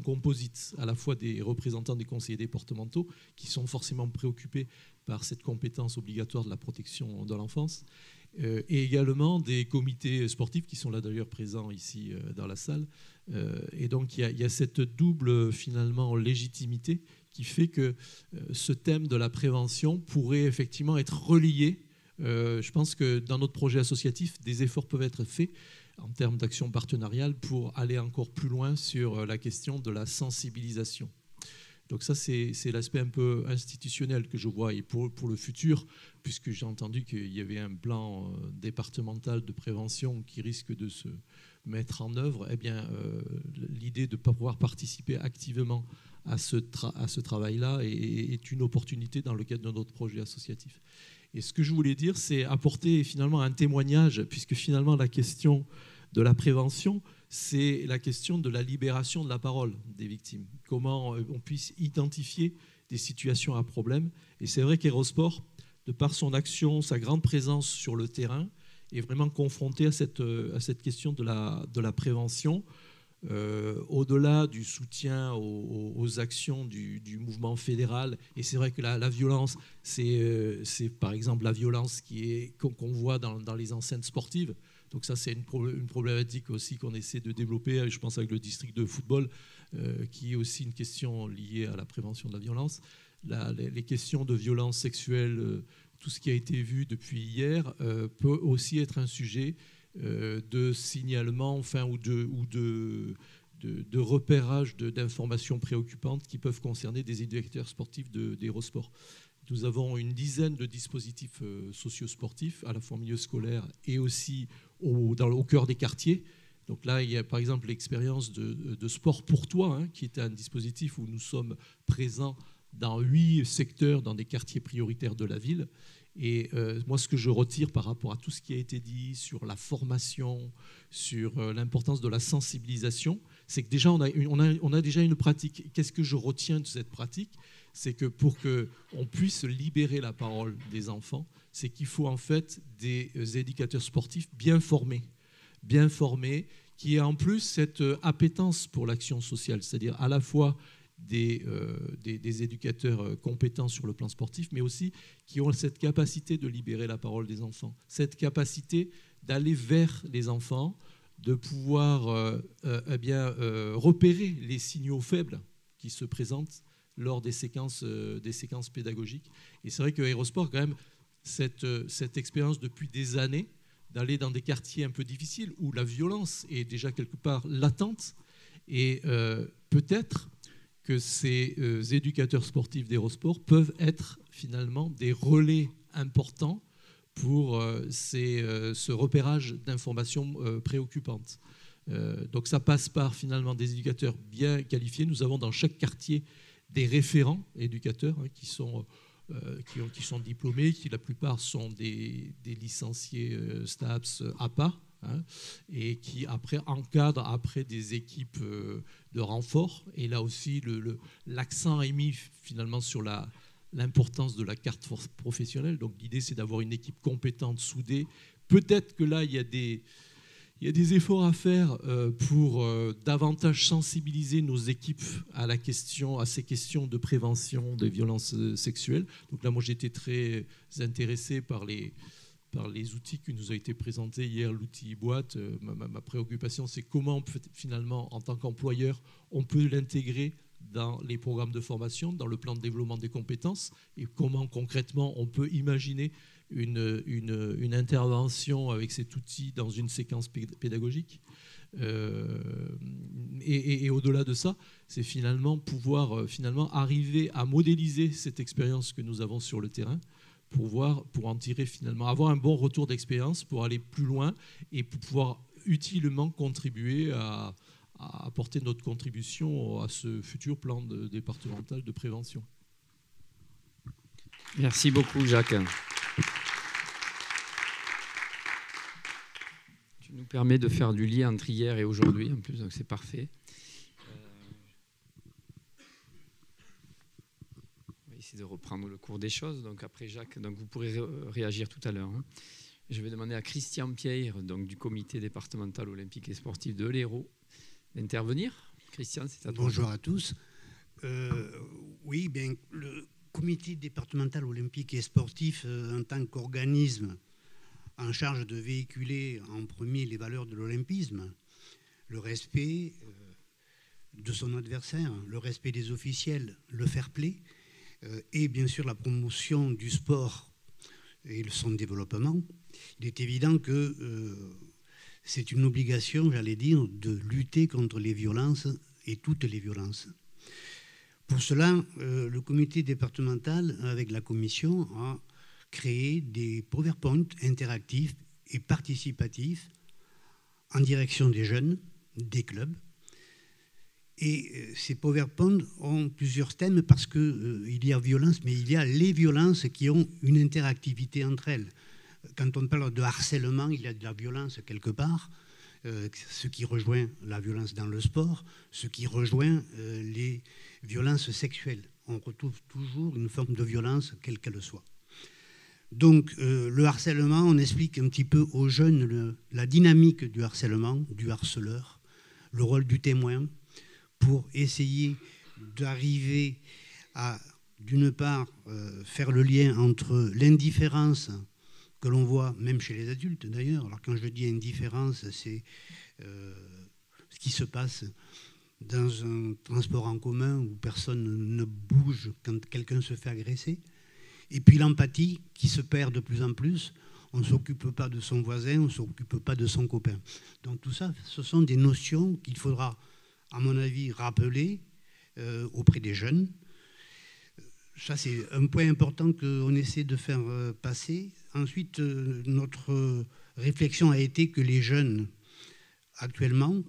composites, à la fois des représentants des conseillers départementaux qui sont forcément préoccupés par cette compétence obligatoire de la protection de l'enfance, et également des comités sportifs qui sont là d'ailleurs présents ici dans la salle. Et donc il y a cette double finalement légitimité qui fait que ce thème de la prévention pourrait effectivement être relié. Je pense que dans notre projet associatif, des efforts peuvent être faits en termes d'action partenariale pour aller encore plus loin sur la question de la sensibilisation. Donc ça, c'est l'aspect un peu institutionnel que je vois. Et pour le futur, puisque j'ai entendu qu'il y avait un plan départemental de prévention qui risque de se mettre en œuvre, eh bien, l'idée de pouvoir participer activement à ce travail-là est une opportunité dans le cadre de notre projet associatif. Et ce que je voulais dire, c'est apporter finalement un témoignage, puisque finalement la question de la prévention, c'est la question de la libération de la parole des victimes. Comment on puisse identifier des situations à problème. Et c'est vrai qu'Hérosport, de par son action, sa grande présence sur le terrain, est vraiment confronté à cette question de la prévention. Au-delà du soutien aux actions du mouvement fédéral, et c'est vrai que la violence, c'est par exemple la violence qu'on voit dans les enceintes sportives. Donc ça, c'est une problématique aussi qu'on essaie de développer, je pense avec le district de football, qui est aussi une question liée à la prévention de la violence. Les questions de violence sexuelle, tout ce qui a été vu depuis hier, peut aussi être un sujet de signalement, enfin, ou de repérage d'informations préoccupantes qui peuvent concerner des éducateurs sportifs d'Hérosport. Nous avons une dizaine de dispositifs socio-sportifs, à la fois en milieu scolaire et aussi au cœur des quartiers. Donc là, il y a par exemple l'expérience de Sport pour toi, hein, qui est un dispositif où nous sommes présents dans 8 secteurs, dans des quartiers prioritaires de la ville. Et moi, ce que je retire par rapport à tout ce qui a été dit sur la formation, sur l'importance de la sensibilisation, c'est que déjà, on a déjà une pratique. Qu'est-ce que je retiens de cette pratique ? C'est que pour qu'on puisse libérer la parole des enfants, c'est qu'il faut en fait des éducateurs sportifs bien formés, qui aient en plus cette appétence pour l'action sociale, c'est-à-dire à la fois des éducateurs compétents sur le plan sportif, mais aussi qui ont cette capacité de libérer la parole des enfants, cette capacité d'aller vers les enfants, de pouvoir repérer les signaux faibles qui se présentent lors des séquences pédagogiques. Et c'est vrai que Hérosport, quand même, cette expérience depuis des années, d'aller dans des quartiers un peu difficiles où la violence est déjà quelque part latente, et peut-être que ces éducateurs sportifs d'Hérosport peuvent être finalement des relais importants pour ce repérage d'informations préoccupantes. Donc ça passe par finalement des éducateurs bien qualifiés. Nous avons dans chaque quartier des référents éducateurs qui sont qui sont diplômés, qui la plupart sont des licenciés STAPS APA, hein, et qui après encadrent après des équipes de renfort. Et là aussi, l'accent est mis finalement sur l'importance de la carte professionnelle. Donc l'idée, c'est d'avoir une équipe compétente, soudée. Peut-être que là, il y a des efforts à faire pour davantage sensibiliser nos équipes à ces questions de prévention des violences sexuelles. Donc là, moi, j'ai été très intéressé par les outils qui nous ont été présentés hier, l'outil boîte. Ma préoccupation, c'est comment, finalement, en tant qu'employeur, on peut l'intégrer dans les programmes de formation, dans le plan de développement des compétences, et comment, concrètement, on peut imaginer une intervention avec cet outil dans une séquence pédagogique. Et au-delà de ça, c'est finalement pouvoir arriver à modéliser cette expérience que nous avons sur le terrain pour en tirer finalement, avoir un bon retour d'expérience pour aller plus loin et pour pouvoir utilement contribuer à apporter notre contribution à ce futur plan départemental de prévention. Merci beaucoup, Jacques. Tu nous permets de faire du lien entre hier et aujourd'hui, en plus, donc c'est parfait. On va essayer de reprendre le cours des choses. Donc après Jacques, donc vous pourrez réagir tout à l'heure. Hein. Je vais demander à Christian Pierre, donc du comité départemental olympique et sportif de l'Hérault, d'intervenir. Christian, c'est à toi. Bonjour à tous. Oui, bien, le comité départemental olympique et sportif, en tant qu'organisme en charge de véhiculer en premier les valeurs de l'olympisme, le respect de son adversaire, le respect des officiels, le fair play, et bien sûr la promotion du sport et son développement, il est évident que c'est une obligation, j'allais dire, de lutter contre les violences et toutes les violences. Pour cela, le comité départemental, avec la commission, a créé des PowerPoint interactifs et participatifs en direction des jeunes, des clubs. Et ces PowerPoint ont plusieurs thèmes parce qu'il y a violence, mais il y a les violences qui ont une interactivité entre elles. Quand on parle de harcèlement, il y a de la violence quelque part, ce qui rejoint la violence dans le sport, ce qui rejoint les violences sexuelles. On retrouve toujours une forme de violence, quelle qu'elle soit. Donc le harcèlement, on explique un petit peu aux jeunes la dynamique du harcèlement, du harceleur, le rôle du témoin, pour essayer d'arriver à, d'une part, faire le lien entre l'indifférence que l'on voit, même chez les adultes d'ailleurs. Alors quand je dis indifférence, c'est ce qui se passe dans un transport en commun où personne ne bouge quand quelqu'un se fait agresser. Et puis l'empathie qui se perd de plus en plus. On ne s'occupe pas de son voisin, on ne s'occupe pas de son copain. Donc tout ça, ce sont des notions qu'il faudra, à mon avis, rappeler auprès des jeunes. Ça, c'est un point important qu'on essaie de faire passer. Ensuite, notre réflexion a été que les jeunes, actuellement,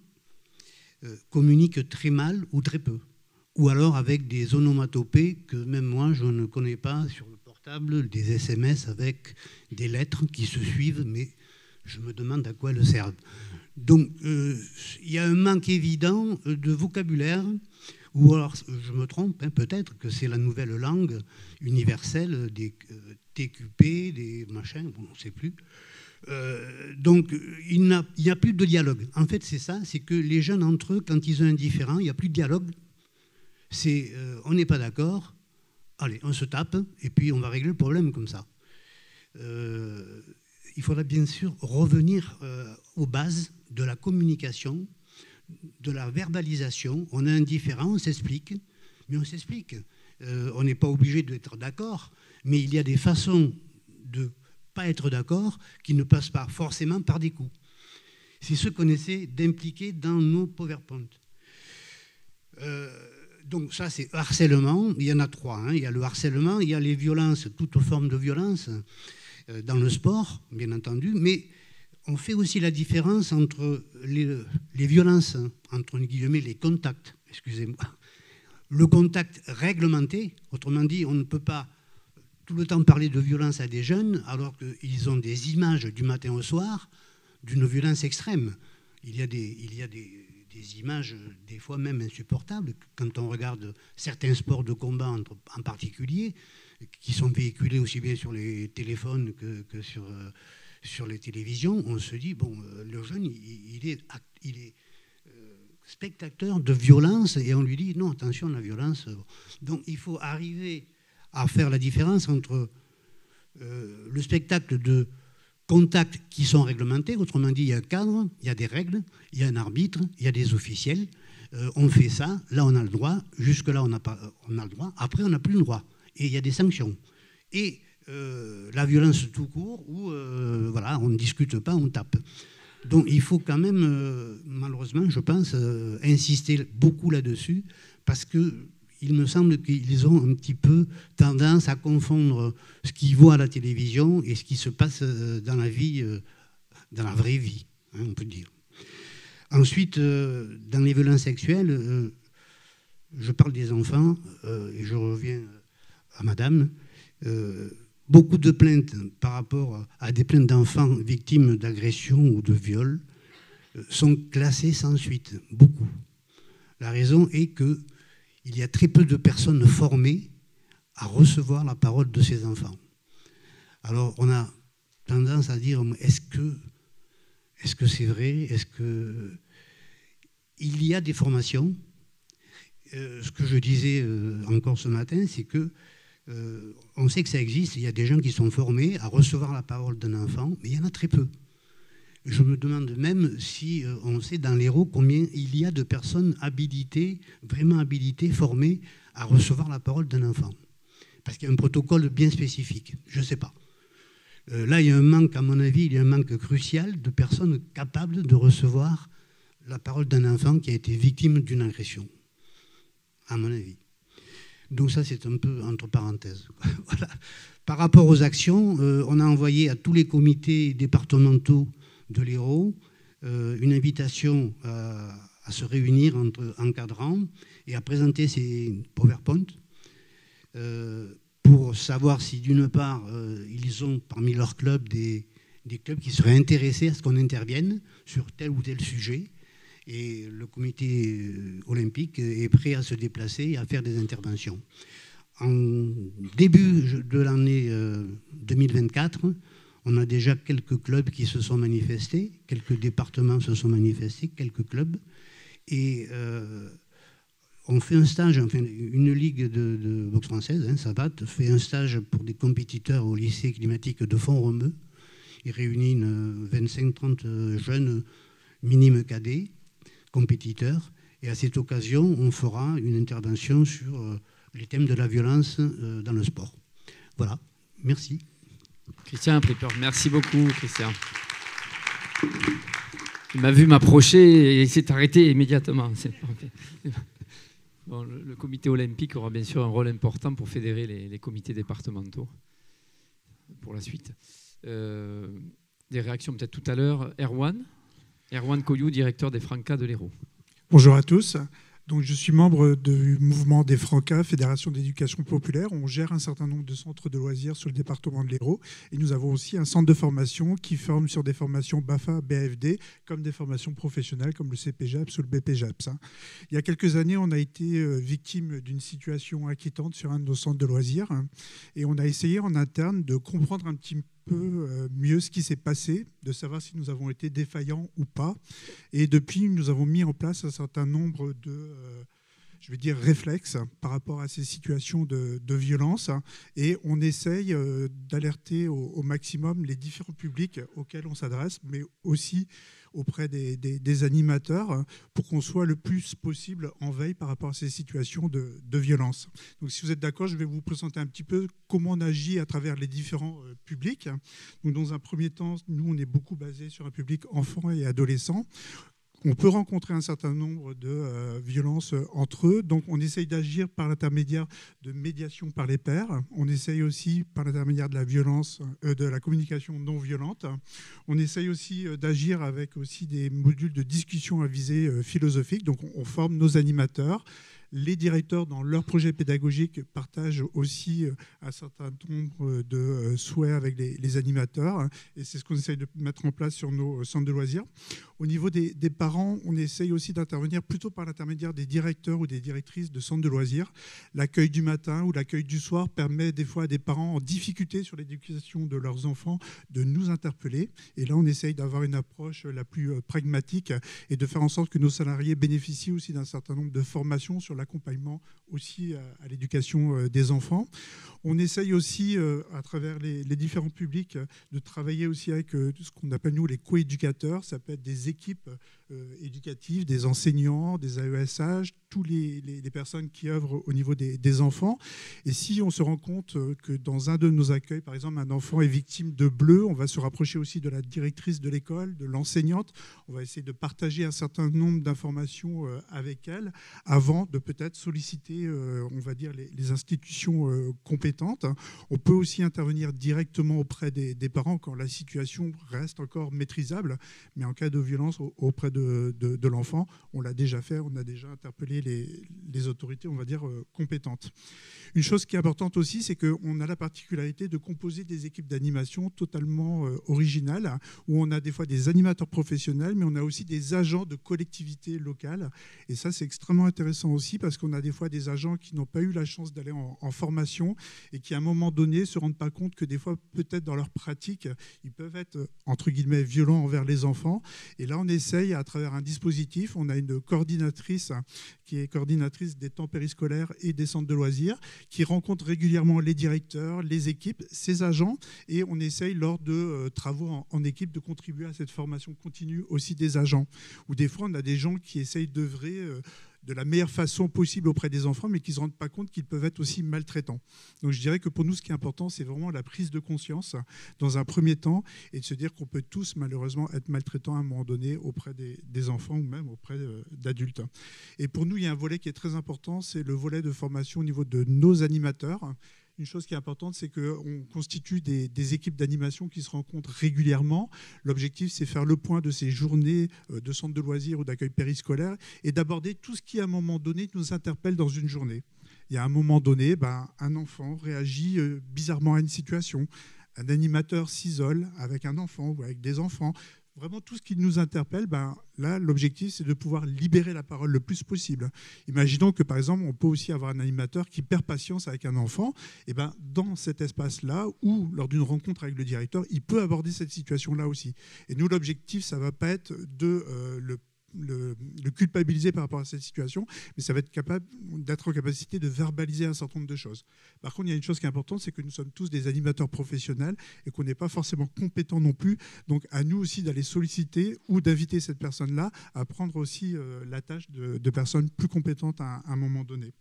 communiquent très mal ou très peu. Ou alors avec des onomatopées que même moi, je ne connais pas sur le portable, des SMS avec des lettres qui se suivent, mais je me demande à quoi elles servent. Donc, il y a un manque évident de vocabulaire, ou alors, je me trompe, hein, peut-être que c'est la nouvelle langue universelle, des TQP, des machins, bon, on ne sait plus. Donc, il n'y a plus de dialogue. En fait, c'est ça, c'est que les jeunes entre eux, quand ils ont un différend, il n'y a plus de dialogue. C'est on n'est pas d'accord, allez, on se tape, et puis on va régler le problème comme ça. Il faudra bien sûr revenir aux bases de la communication, de la verbalisation. On a un différend, on s'explique, mais on s'explique. On n'est pas obligé d'être d'accord, mais il y a des façons de ne pas être d'accord qui ne passent pas forcément par des coups. C'est ce qu'on essaie d'impliquer dans nos PowerPoint. Donc ça, c'est harcèlement. Il y en a trois. Hein. Il y a le harcèlement, il y a les violences, toutes formes de violences dans le sport, bien entendu, mais on fait aussi la différence entre les violences, entre guillemets, les contacts, excusez-moi. Le contact réglementé, autrement dit, on ne peut pas tout le temps parler de violence à des jeunes alors qu'ils ont des images du matin au soir d'une violence extrême. Il y a des images, des fois même insupportables, quand on regarde certains sports de combat en particulier, qui sont véhiculés aussi bien sur les téléphones que sur les télévisions. On se dit, bon, le jeune, il est spectateur de violence, et on lui dit, non, attention, la violence. Donc il faut arriver à faire la différence entre le spectacle de contacts qui sont réglementés, autrement dit, il y a un cadre, il y a des règles, il y a un arbitre, il y a des officiels. On fait ça, là on a le droit, jusque-là on a le droit, après on n'a plus le droit. Et il y a des sanctions. Et la violence tout court, où voilà, on ne discute pas, on tape. Donc il faut quand même, malheureusement, je pense, insister beaucoup là-dessus, parce qu'il me semble qu'ils ont un petit peu tendance à confondre ce qu'ils voient à la télévision et ce qui se passe dans la vie, dans la vraie vie, hein, on peut dire. Ensuite, dans les violences sexuelles, je parle des enfants, et je reviens à madame. Beaucoup de plaintes par rapport à des plaintes d'enfants victimes d'agressions ou de viols sont classées sans suite, beaucoup. La raison est qu'il y a très peu de personnes formées à recevoir la parole de ces enfants. Alors on a tendance à dire, est-ce que c'est vrai? Il y a des formations. Ce que je disais encore ce matin, c'est que on sait que ça existe, il y a des gens qui sont formés à recevoir la parole d'un enfant, mais il y en a très peu. Je me demande même si on sait dans l'Hérault combien il y a de personnes habilitées, vraiment habilitées, formées à recevoir la parole d'un enfant. Parce qu'il y a un protocole bien spécifique, je ne sais pas. Là, il y a un manque, à mon avis, il y a un manque crucial de personnes capables de recevoir la parole d'un enfant qui a été victime d'une agression, à mon avis. Donc ça, c'est un peu entre parenthèses. Voilà. Par rapport aux actions, on a envoyé à tous les comités départementaux de l'Hérault une invitation à se réunir entre encadrants et à présenter ces PowerPoint pour savoir si, d'une part, ils ont parmi leurs clubs des clubs qui seraient intéressés à ce qu'on intervienne sur tel ou tel sujet. Et le comité olympique est prêt à se déplacer et à faire des interventions. En début de l'année 2024, on a déjà quelques clubs qui se sont manifestés, quelques départements se sont manifestés, quelques clubs. Et on fait un stage, enfin, une ligue de boxe française, hein, Sabat, fait un stage pour des compétiteurs au lycée climatique de Font-Romeu. Il réunit 25-30 jeunes minimes cadets, compétiteurs, et à cette occasion, on fera une intervention sur les thèmes de la violence dans le sport. Voilà, merci. Christian Pripper, merci beaucoup, Christian. Il m'a vu m'approcher et il s'est arrêté immédiatement. Bon, le comité olympique aura bien sûr un rôle important pour fédérer les comités départementaux pour la suite. Des réactions peut-être tout à l'heure. Erwan Coyou, directeur des Francas de l'Hérault. Bonjour à tous. Donc, je suis membre du mouvement des Francas, Fédération d'éducation populaire. On gère un certain nombre de centres de loisirs sur le département de l'Hérault. Et nous avons aussi un centre de formation qui forme sur des formations BAFA, BAFD, comme des formations professionnelles comme le CPJAPS ou le BPJAPS. Il y a quelques années, on a été victime d'une situation inquiétante sur un de nos centres de loisirs. Et on a essayé en interne de comprendre un petit peu mieux ce qui s'est passé, de savoir si nous avons été défaillants ou pas. Et depuis, nous avons mis en place un certain nombre de, réflexes par rapport à ces situations de violence. Et on essaye d'alerter au maximum les différents publics auxquels on s'adresse, mais aussi auprès des animateurs pour qu'on soit le plus possible en veille par rapport à ces situations de violence. Donc, si vous êtes d'accord, je vais vous présenter un petit peu comment on agit à travers les différents publics. Donc, dans un premier temps, nous, on est beaucoup basé sur un public enfant et adolescent. On peut rencontrer un certain nombre de violences entre eux. Donc, on essaye d'agir par l'intermédiaire de médiation par les pairs. On essaye aussi par l'intermédiaire de la violence, de la communication non violente. On essaye aussi d'agir avec aussi des modules de discussion à visée philosophique. Donc, on forme nos animateurs, Les directeurs, dans leur projet pédagogique, partagent aussi un certain nombre de souhaits avec les animateurs. Et c'est ce qu'on essaye de mettre en place sur nos centres de loisirs. Au niveau des parents, on essaye aussi d'intervenir plutôt par l'intermédiaire des directeurs ou des directrices de centres de loisirs. L'accueil du matin ou l'accueil du soir permet des fois à des parents en difficulté sur l'éducation de leurs enfants de nous interpeller. Et là, on essaye d'avoir une approche la plus pragmatique et de faire en sorte que nos salariés bénéficient aussi d'un certain nombre de formations sur l'accompagnement aussi à l'éducation des enfants. On essaye aussi, à travers les différents publics, de travailler aussi avec ce qu'on appelle, nous, les coéducateurs. Ça peut être des équipes éducatives, des enseignants, des AESH, toutes les personnes qui œuvrent au niveau des enfants. Et si on se rend compte que dans un de nos accueils, par exemple, un enfant est victime de bleu, on va se rapprocher aussi de la directrice de l'école, de l'enseignante. On va essayer de partager un certain nombre d'informations avec elle avant de peut-être solliciter, on va dire, les institutions compétentes. On peut aussi intervenir directement auprès des parents quand la situation reste encore maîtrisable, mais en cas de violence auprès de l'enfant, on l'a déjà fait, on a déjà interpellé les autorités, on va dire, compétentes. Une chose qui est importante aussi, c'est qu'on a la particularité de composer des équipes d'animation totalement originales, où on a des fois des animateurs professionnels, mais on a aussi des agents de collectivités locales. Et ça, c'est extrêmement intéressant aussi, parce qu'on a des fois des agents qui n'ont pas eu la chance d'aller en formation et qui, à un moment donné, ne se rendent pas compte que des fois, peut-être dans leur pratique, ils peuvent être, entre guillemets, violents envers les enfants. Et là, on essaye, à travers un dispositif, on a une coordinatrice qui est coordinatrice des temps périscolaires et des centres de loisirs, qui rencontre régulièrement les directeurs, les équipes, ses agents, et on essaye, lors de travaux en équipe, de contribuer à cette formation continue aussi des agents. Ou des fois, on a des gens qui essayent d'œuvrer de la meilleure façon possible auprès des enfants, mais qui ne se rendent pas compte qu'ils peuvent être aussi maltraitants. Donc je dirais que pour nous, ce qui est important, c'est vraiment la prise de conscience dans un premier temps, et de se dire qu'on peut tous, malheureusement, être maltraitants à un moment donné auprès des enfants ou même auprès d'adultes. Et pour nous, il y a un volet qui est très important, c'est le volet de formation au niveau de nos animateurs. Une chose qui est importante, c'est qu'on constitue des équipes d'animation qui se rencontrent régulièrement. L'objectif, c'est faire le point de ces journées de centres de loisirs ou d'accueil périscolaire et d'aborder tout ce qui, à un moment donné, nous interpelle dans une journée. Il y a un moment donné, un enfant réagit bizarrement à une situation. Un animateur s'isole avec un enfant ou avec des enfants. Vraiment, tout ce qui nous interpelle, là, l'objectif, c'est de pouvoir libérer la parole le plus possible. Imaginons que, par exemple, on peut aussi avoir un animateur qui perd patience avec un enfant. Et dans cet espace-là, ou lors d'une rencontre avec le directeur, il peut aborder cette situation-là aussi. Et nous, l'objectif, ça ne va pas être de le culpabiliser par rapport à cette situation, mais ça va être capable d'être en capacité de verbaliser un certain nombre de choses. Par contre, il y a une chose qui est importante, c'est que nous sommes tous des animateurs professionnels et qu'on n'est pas forcément compétents non plus. Donc, à nous aussi d'aller solliciter ou d'inviter cette personne-là à prendre aussi la tâche de personnes plus compétentes à un moment donné.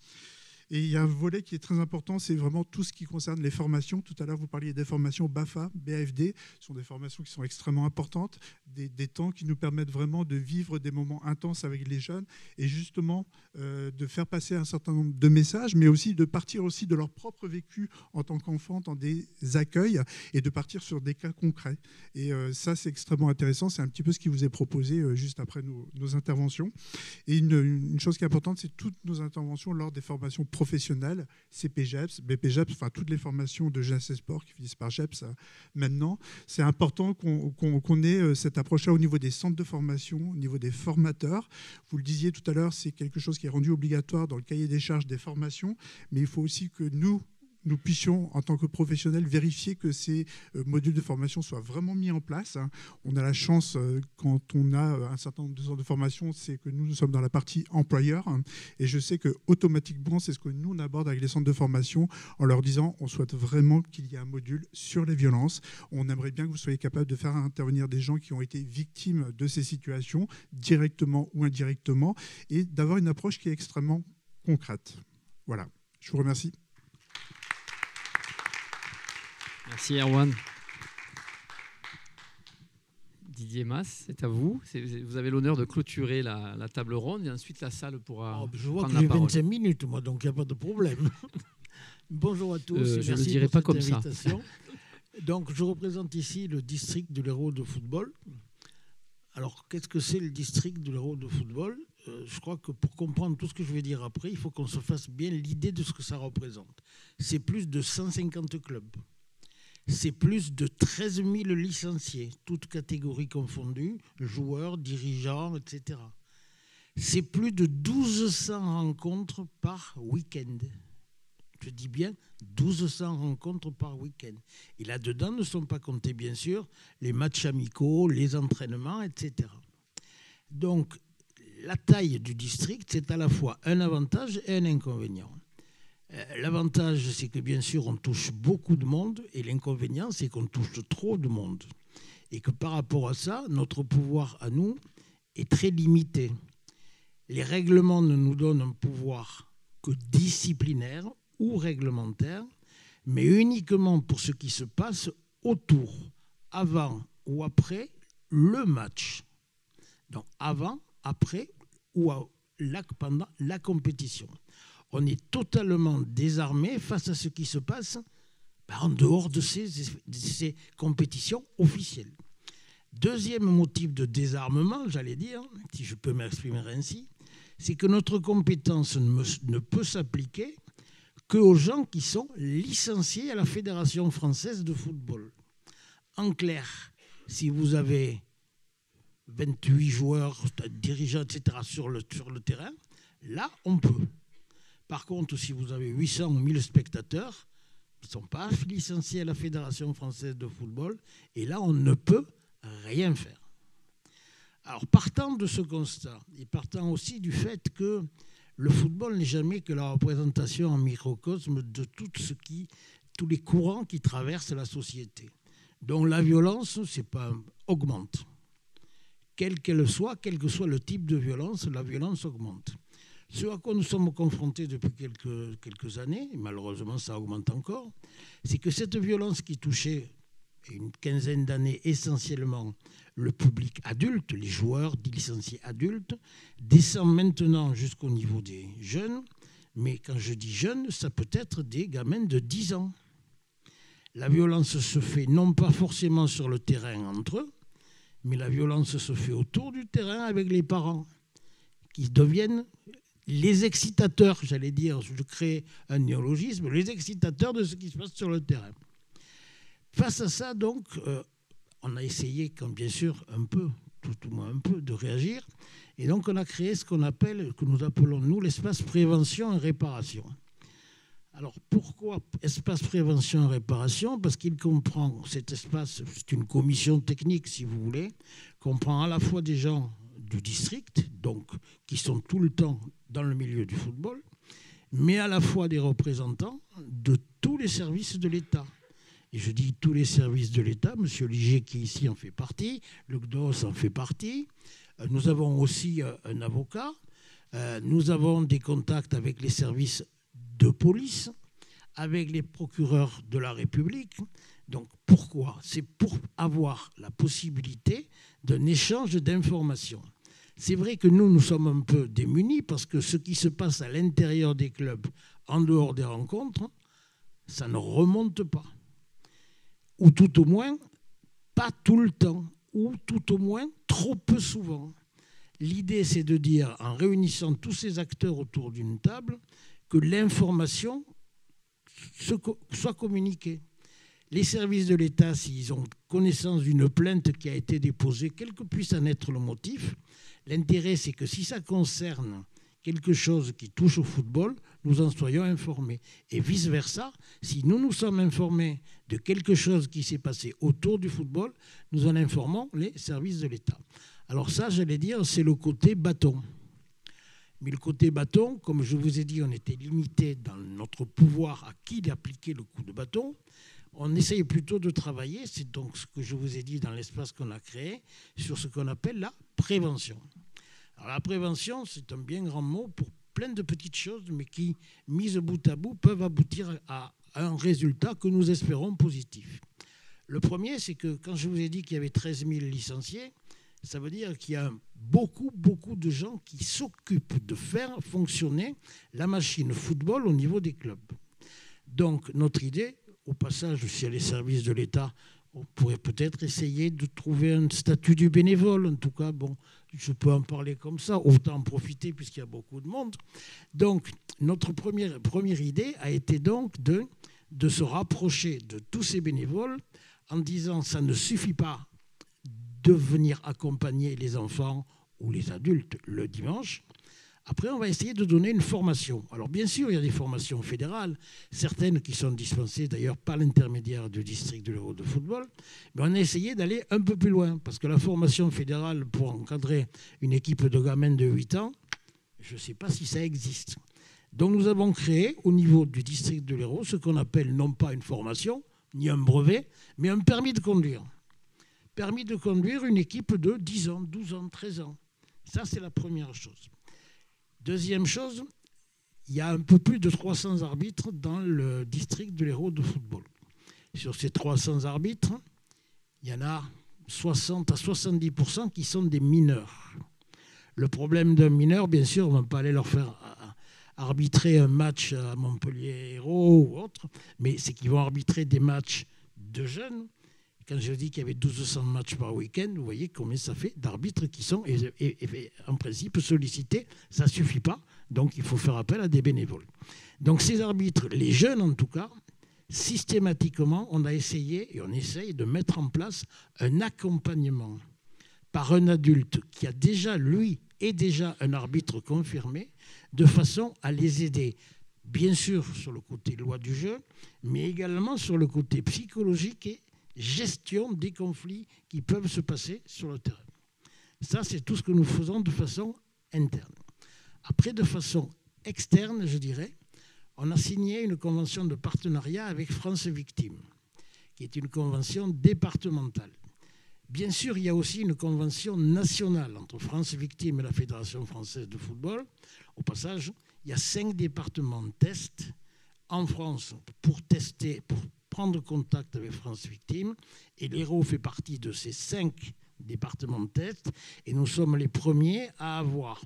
Et il y a un volet qui est très important, c'est vraiment tout ce qui concerne les formations. Tout à l'heure, vous parliez des formations BAFA, BAFD. Ce sont des formations qui sont extrêmement importantes, des temps qui nous permettent vraiment de vivre des moments intenses avec les jeunes et justement de faire passer un certain nombre de messages, mais aussi de partir aussi de leur propre vécu en tant qu'enfant dans des accueils et de partir sur des cas concrets. Et ça, c'est extrêmement intéressant. C'est un petit peu ce qui vous est proposé juste après nos interventions. Et une chose qui est importante, c'est toutes nos interventions lors des formations professionnelles, CPGEPS, BPGEPS, enfin toutes les formations de jeunesse et sport qui finissent par GEPS maintenant. C'est important qu'on ait cette approche-là au niveau des centres de formation, au niveau des formateurs. Vous le disiez tout à l'heure, c'est quelque chose qui est rendu obligatoire dans le cahier des charges des formations, mais il faut aussi que nous puissions, en tant que professionnels, vérifier que ces modules de formation soient vraiment mis en place. On a la chance, quand on a un certain nombre de centres de formation, c'est que nous sommes dans la partie employeur. Et je sais qu'automatiquement, c'est ce que nous, on aborde avec les centres de formation en leur disant on souhaite vraiment qu'il y ait un module sur les violences. On aimerait bien que vous soyez capable de faire intervenir des gens qui ont été victimes de ces situations, directement ou indirectement, et d'avoir une approche qui est extrêmement concrète. Voilà. Je vous remercie. Merci Erwan. Didier Mas, c'est à vous. Vous avez l'honneur de clôturer la table ronde et ensuite la salle pourra je vois prendre que la parole. j'ai 25 minutes, moi, donc il n'y a pas de problème. Bonjour à tous. Je ne le dirai pas comme invitation. Donc, je représente ici le district de l'Hérault de football. Alors, qu'est-ce que c'est le district de l'Hérault de football ? je crois que pour comprendre tout ce que je vais dire après, il faut qu'on se fasse bien l'idée de ce que ça représente. C'est plus de 150 clubs. C'est plus de 13 000 licenciés, toutes catégories confondues, joueurs, dirigeants, etc. C'est plus de 1200 rencontres par week-end. Je dis bien 1200 rencontres par week-end. Et là-dedans ne sont pas comptés, bien sûr, les matchs amicaux, les entraînements, etc. Donc, la taille du district, c'est à la fois un avantage et un inconvénient. L'avantage, c'est que bien sûr, on touche beaucoup de monde, et l'inconvénient, c'est qu'on touche trop de monde. Et que par rapport à ça, notre pouvoir à nous est très limité. Les règlements ne nous donnent un pouvoir que disciplinaire ou réglementaire, mais uniquement pour ce qui se passe autour, avant ou après le match. Donc avant, après ou pendant la compétition. On est totalement désarmé face à ce qui se passe en dehors de ces compétitions officielles. Deuxième motif de désarmement, j'allais dire, si je peux m'exprimer ainsi, c'est que notre compétence ne peut s'appliquer qu'aux gens qui sont licenciés à la Fédération française de football. En clair, si vous avez 28 joueurs, dirigeants, etc. sur le terrain, là, on peut. Par contre, si vous avez 800 ou 1000 spectateurs, ils ne sont pas licenciés à la Fédération française de football, et là, on ne peut rien faire. Alors, partant de ce constat, et partant aussi du fait que le football n'est jamais que la représentation en microcosme de tous les courants qui traversent la société. Donc la violence, augmente. Quel que soit le type de violence, la violence augmente. Ce à quoi nous sommes confrontés depuis quelques années, et malheureusement ça augmente encore, c'est que cette violence qui touchait une quinzaine d'années essentiellement le public adulte, les joueurs, des licenciés adultes, descend maintenant jusqu'au niveau des jeunes, mais quand je dis jeunes, ça peut être des gamins de 10 ans. La violence se fait non pas forcément sur le terrain entre eux, mais la violence se fait autour du terrain avec les parents, qui deviennent les excitateurs, j'allais dire, je crée un néologisme, les excitateurs de ce qui se passe sur le terrain. Face à ça, donc, on a essayé, bien sûr, tout au moins un peu, de réagir. Et donc, on a créé ce que nous appelons, nous, l'espace prévention et réparation. Alors, pourquoi espace prévention et réparation? Parce qu'il comprend, cet espace, c'est une commission technique, si vous voulez, comprend à la fois des gens du district, donc qui sont tout le temps dans le milieu du football, mais à la fois des représentants de tous les services de l'État. Et je dis tous les services de l'État, M. Ligier qui ici en fait partie, le CDOS en fait partie. Nous avons aussi un avocat. Nous avons des contacts avec les services de police, avec les procureurs de la République. Donc pourquoi? C'est pour avoir la possibilité d'un échange d'informations. C'est vrai que nous sommes un peu démunis parce que ce qui se passe à l'intérieur des clubs, en dehors des rencontres, ça ne remonte pas. Ou tout au moins, pas tout le temps, ou tout au moins trop peu souvent. L'idée, c'est de dire, en réunissant tous ces acteurs autour d'une table, que l'information soit communiquée. Les services de l'État, s'ils ont connaissance d'une plainte qui a été déposée, quel que puisse en être le motif, l'intérêt, c'est que si ça concerne quelque chose qui touche au football, nous en soyons informés. Et vice-versa, si nous sommes informés de quelque chose qui s'est passé autour du football, nous en informons les services de l'État. Alors ça, j'allais dire, c'est le côté bâton. Mais le côté bâton, comme je vous ai dit, on était limité dans notre pouvoir à qui d'appliquer le coup de bâton. On essaye plutôt de travailler, c'est donc ce que je vous ai dit dans l'espace qu'on a créé, sur ce qu'on appelle la prévention. Alors la prévention, c'est un bien grand mot pour plein de petites choses, mais qui, mises bout à bout, peuvent aboutir à un résultat que nous espérons positif. Le premier, c'est que quand je vous ai dit qu'il y avait 13 000 licenciés, ça veut dire qu'il y a beaucoup de gens qui s'occupent de faire fonctionner la machine football au niveau des clubs. Donc notre idée, au passage, si les services de l'État On pourrait peut-être essayer de trouver un statut du bénévole. En tout cas, bon, je peux en parler comme ça, autant en profiter puisqu'il y a beaucoup de monde. Donc, notre première idée a été donc de se rapprocher de tous ces bénévoles en disant ça ne suffit pas de venir accompagner les enfants ou les adultes le dimanche. Après, on va essayer de donner une formation. Alors, bien sûr, il y a des formations fédérales, certaines qui sont dispensées d'ailleurs par l'intermédiaire du district de l'Hérault de football, mais on a essayé d'aller un peu plus loin, parce que la formation fédérale pour encadrer une équipe de gamins de 8 ans, je ne sais pas si ça existe. Donc, nous avons créé au niveau du district de l'Hérault ce qu'on appelle non pas une formation, ni un brevet, mais un permis de conduire. Permis de conduire une équipe de 10 ans, 12 ans, 13 ans. Ça, c'est la première chose. Deuxième chose, il y a un peu plus de 300 arbitres dans le district de l'Hérault de football. Sur ces 300 arbitres, il y en a 60 à 70% qui sont des mineurs. Le problème d'un mineur, bien sûr, on ne va pas aller leur faire arbitrer un match à Montpellier-Hérault ou autre, mais c'est qu'ils vont arbitrer des matchs de jeunes. Quand je dis qu'il y avait 1200 matchs par week-end, vous voyez combien ça fait d'arbitres qui sont, en principe, sollicités. Ça ne suffit pas, donc il faut faire appel à des bénévoles. Donc ces arbitres, les jeunes en tout cas, systématiquement, on a essayé et on essaye de mettre en place un accompagnement par un adulte qui a déjà, lui, est déjà un arbitre confirmé, de façon à les aider, bien sûr sur le côté loi du jeu, mais également sur le côté psychologique et gestion des conflits qui peuvent se passer sur le terrain. Ça, c'est tout ce que nous faisons de façon interne. Après, de façon externe, je dirais, on a signé une convention de partenariat avec France Victimes, qui est une convention départementale. Bien sûr, il y a aussi une convention nationale entre France Victimes et la Fédération française de football. Au passage, il y a 5 départements de test en France pour tester, pour prendre contact avec France Victimes, et l'Hérault fait partie de ces 5 départements de test, et nous sommes les premiers à avoir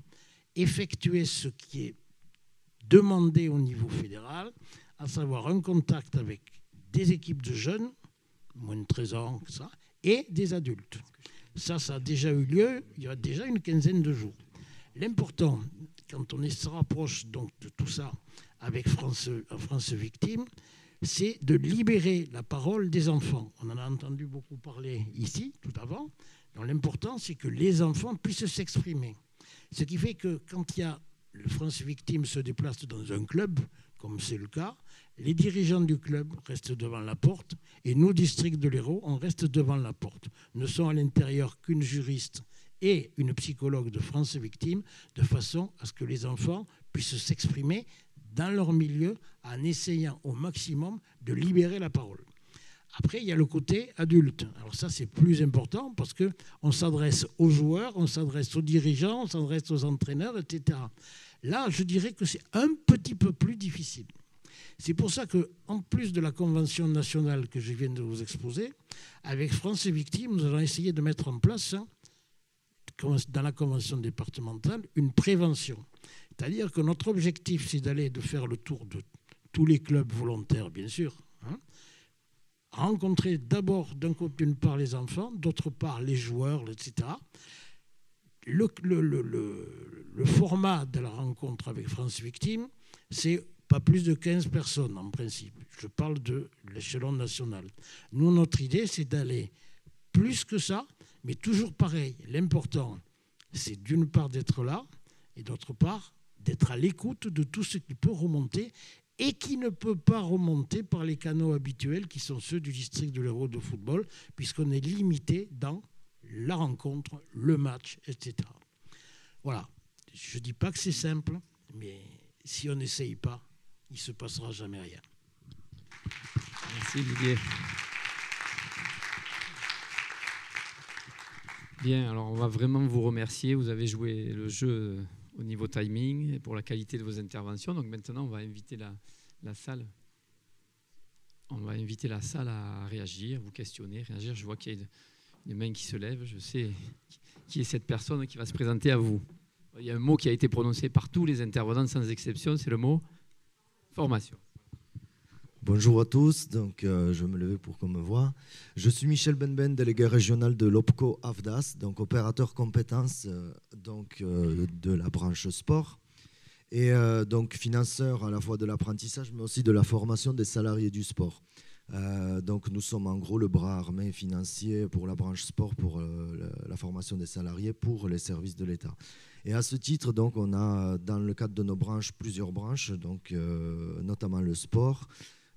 effectué ce qui est demandé au niveau fédéral, à savoir un contact avec des équipes de jeunes, moins de 13 ans, ça, et des adultes. Ça a déjà eu lieu il y a déjà une quinzaine de jours. L'important, quand on se rapproche donc de tout ça avec France Victimes, c'est de libérer la parole des enfants. On en a entendu beaucoup parler ici, tout avant. Donc l'important, c'est que les enfants puissent s'exprimer. Ce qui fait que quand il y a le France Victimes se déplace dans un club, comme c'est le cas, les dirigeants du club restent devant la porte et nous, district de l'Hérault, on reste devant la porte. Ne sont à l'intérieur qu'une juriste et une psychologue de France Victimes, de façon à ce que les enfants puissent s'exprimer dans leur milieu en essayant au maximum de libérer la parole. Après, il y a le côté adulte. Alors ça, c'est plus important parce qu'on s'adresse aux joueurs, on s'adresse aux dirigeants, on s'adresse aux entraîneurs, etc. Là, je dirais que c'est un petit peu plus difficile. C'est pour ça qu'en plus de la convention nationale que je viens de vous exposer, avec France Victimes, nous allons essayer de mettre en place, dans la convention départementale, une prévention. C'est-à-dire que notre objectif, c'est de faire le tour de tous les clubs volontaires, bien sûr, rencontrer d'abord d'une part les enfants, d'autre part les joueurs, etc. Le format de la rencontre avec France Victimes, c'est pas plus de 15 personnes en principe. Je parle de l'échelon national. Nous, notre idée, c'est d'aller plus que ça, mais toujours pareil. L'important, c'est d'une part d'être là, et d'autre part, d'être à l'écoute de tout ce qui peut remonter et qui ne peut pas remonter par les canaux habituels qui sont ceux du district de l'Hérault de football, puisqu'on est limité dans la rencontre, le match, etc. Voilà. Je ne dis pas que c'est simple, mais si on n'essaye pas, il ne se passera jamais rien. Merci Didier. Bien, alors on va vraiment vous remercier. Vous avez joué le jeu au niveau timing et pour la qualité de vos interventions. Donc maintenant, on va inviter la salle. On va inviter la salle à réagir, vous questionner, réagir. Je vois qu'il y a une main qui se lève. Je sais qui est cette personne qui va se présenter à vous. Il y a un mot qui a été prononcé par tous les intervenants sans exception, c'est le mot formation. Bonjour à tous, donc je vais me lever pour qu'on me voit. Je suis Michel Benben, délégué régional de l'OPCO AFDAS, donc opérateur compétence de la branche sport et donc financeur à la fois de l'apprentissage mais aussi de la formation des salariés du sport. Donc nous sommes en gros le bras armé financier pour la branche sport, pour la formation des salariés pour les services de l'État. Et à ce titre, donc, on a dans le cadre de nos branches plusieurs branches, donc, notamment le sport,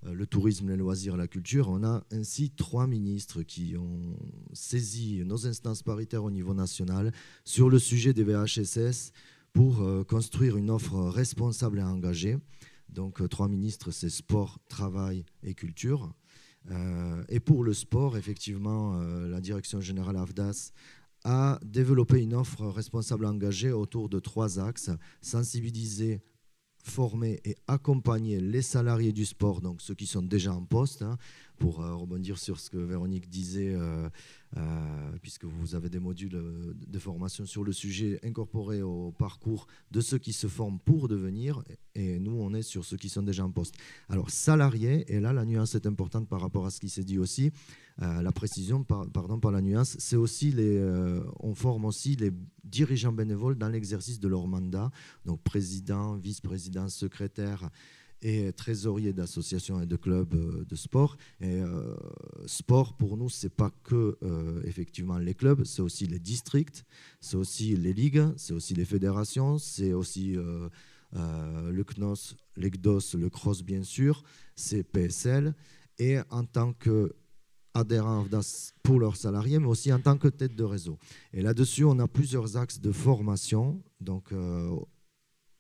le tourisme, les loisirs, la culture. On a ainsi 3 ministres qui ont saisi nos instances paritaires au niveau national sur le sujet des VHSS pour construire une offre responsable et engagée. Donc 3 ministres, c'est sport, travail et culture. Et pour le sport, effectivement, la direction générale AFDAS a développé une offre responsable engagée autour de 3 axes: sensibiliser, former et accompagner les salariés du sport, donc ceux qui sont déjà en poste, pour rebondir sur ce que Véronique disait, puisque vous avez des modules de formation sur le sujet incorporés au parcours de ceux qui se forment pour devenir, et nous on est sur ceux qui sont déjà en poste. Alors salariés, et là la nuance est importante par rapport à ce qui s'est dit aussi, la précision, pardon, par la nuance, c'est aussi on forme aussi les dirigeants bénévoles dans l'exercice de leur mandat, donc président, vice-président, secrétaire et trésorier d'associations et de clubs de sport. Et sport, pour nous, ce n'est pas que effectivement les clubs, c'est aussi les districts, c'est aussi les ligues, c'est aussi les fédérations, c'est aussi le CNOS, l'EGDOS, le CROSS bien sûr, c'est PSL. Et en tant que adhérents pour leurs salariés, mais aussi en tant que tête de réseau. Et là-dessus, on a plusieurs axes de formation donc,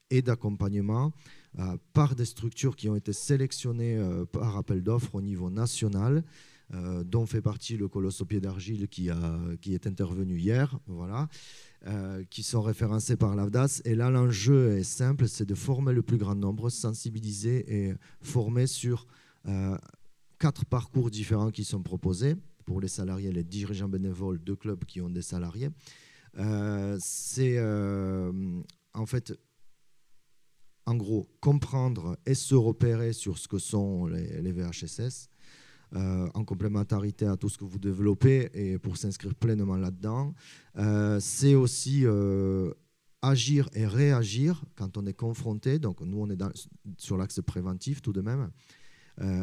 et d'accompagnement par des structures qui ont été sélectionnées par appel d'offres au niveau national, dont fait partie le Colosse au pied d'argile qui est intervenu hier, voilà, qui sont référencés par l'AFDAS. Et là, l'enjeu est simple, c'est de former le plus grand nombre, sensibiliser et former sur 4 parcours différents qui sont proposés pour les salariés, les dirigeants bénévoles de clubs qui ont des salariés. C'est en fait, en gros, comprendre et se repérer sur ce que sont les VHSS, en complémentarité à tout ce que vous développez et pour s'inscrire pleinement là-dedans. C'est aussi agir et réagir quand on est confronté. Donc nous, on est sur l'axe préventif tout de même.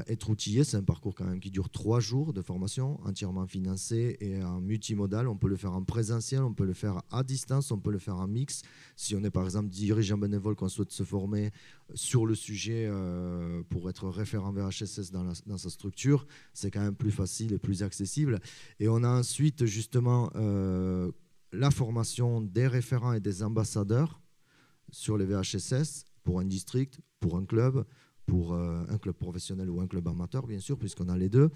Être outillé, c'est un parcours quand même qui dure 3 jours de formation, entièrement financé et en multimodal. On peut le faire en présentiel, on peut le faire à distance, on peut le faire en mix. Si on est par exemple dirigeant bénévole qu'on souhaite se former sur le sujet pour être référent VHSS dans sa structure, c'est quand même plus facile et plus accessible. Et on a ensuite justement la formation des référents et des ambassadeurs sur les VHSS pour un district, pour un club, pour un club professionnel ou un club amateur, bien sûr, puisqu'on a les deux.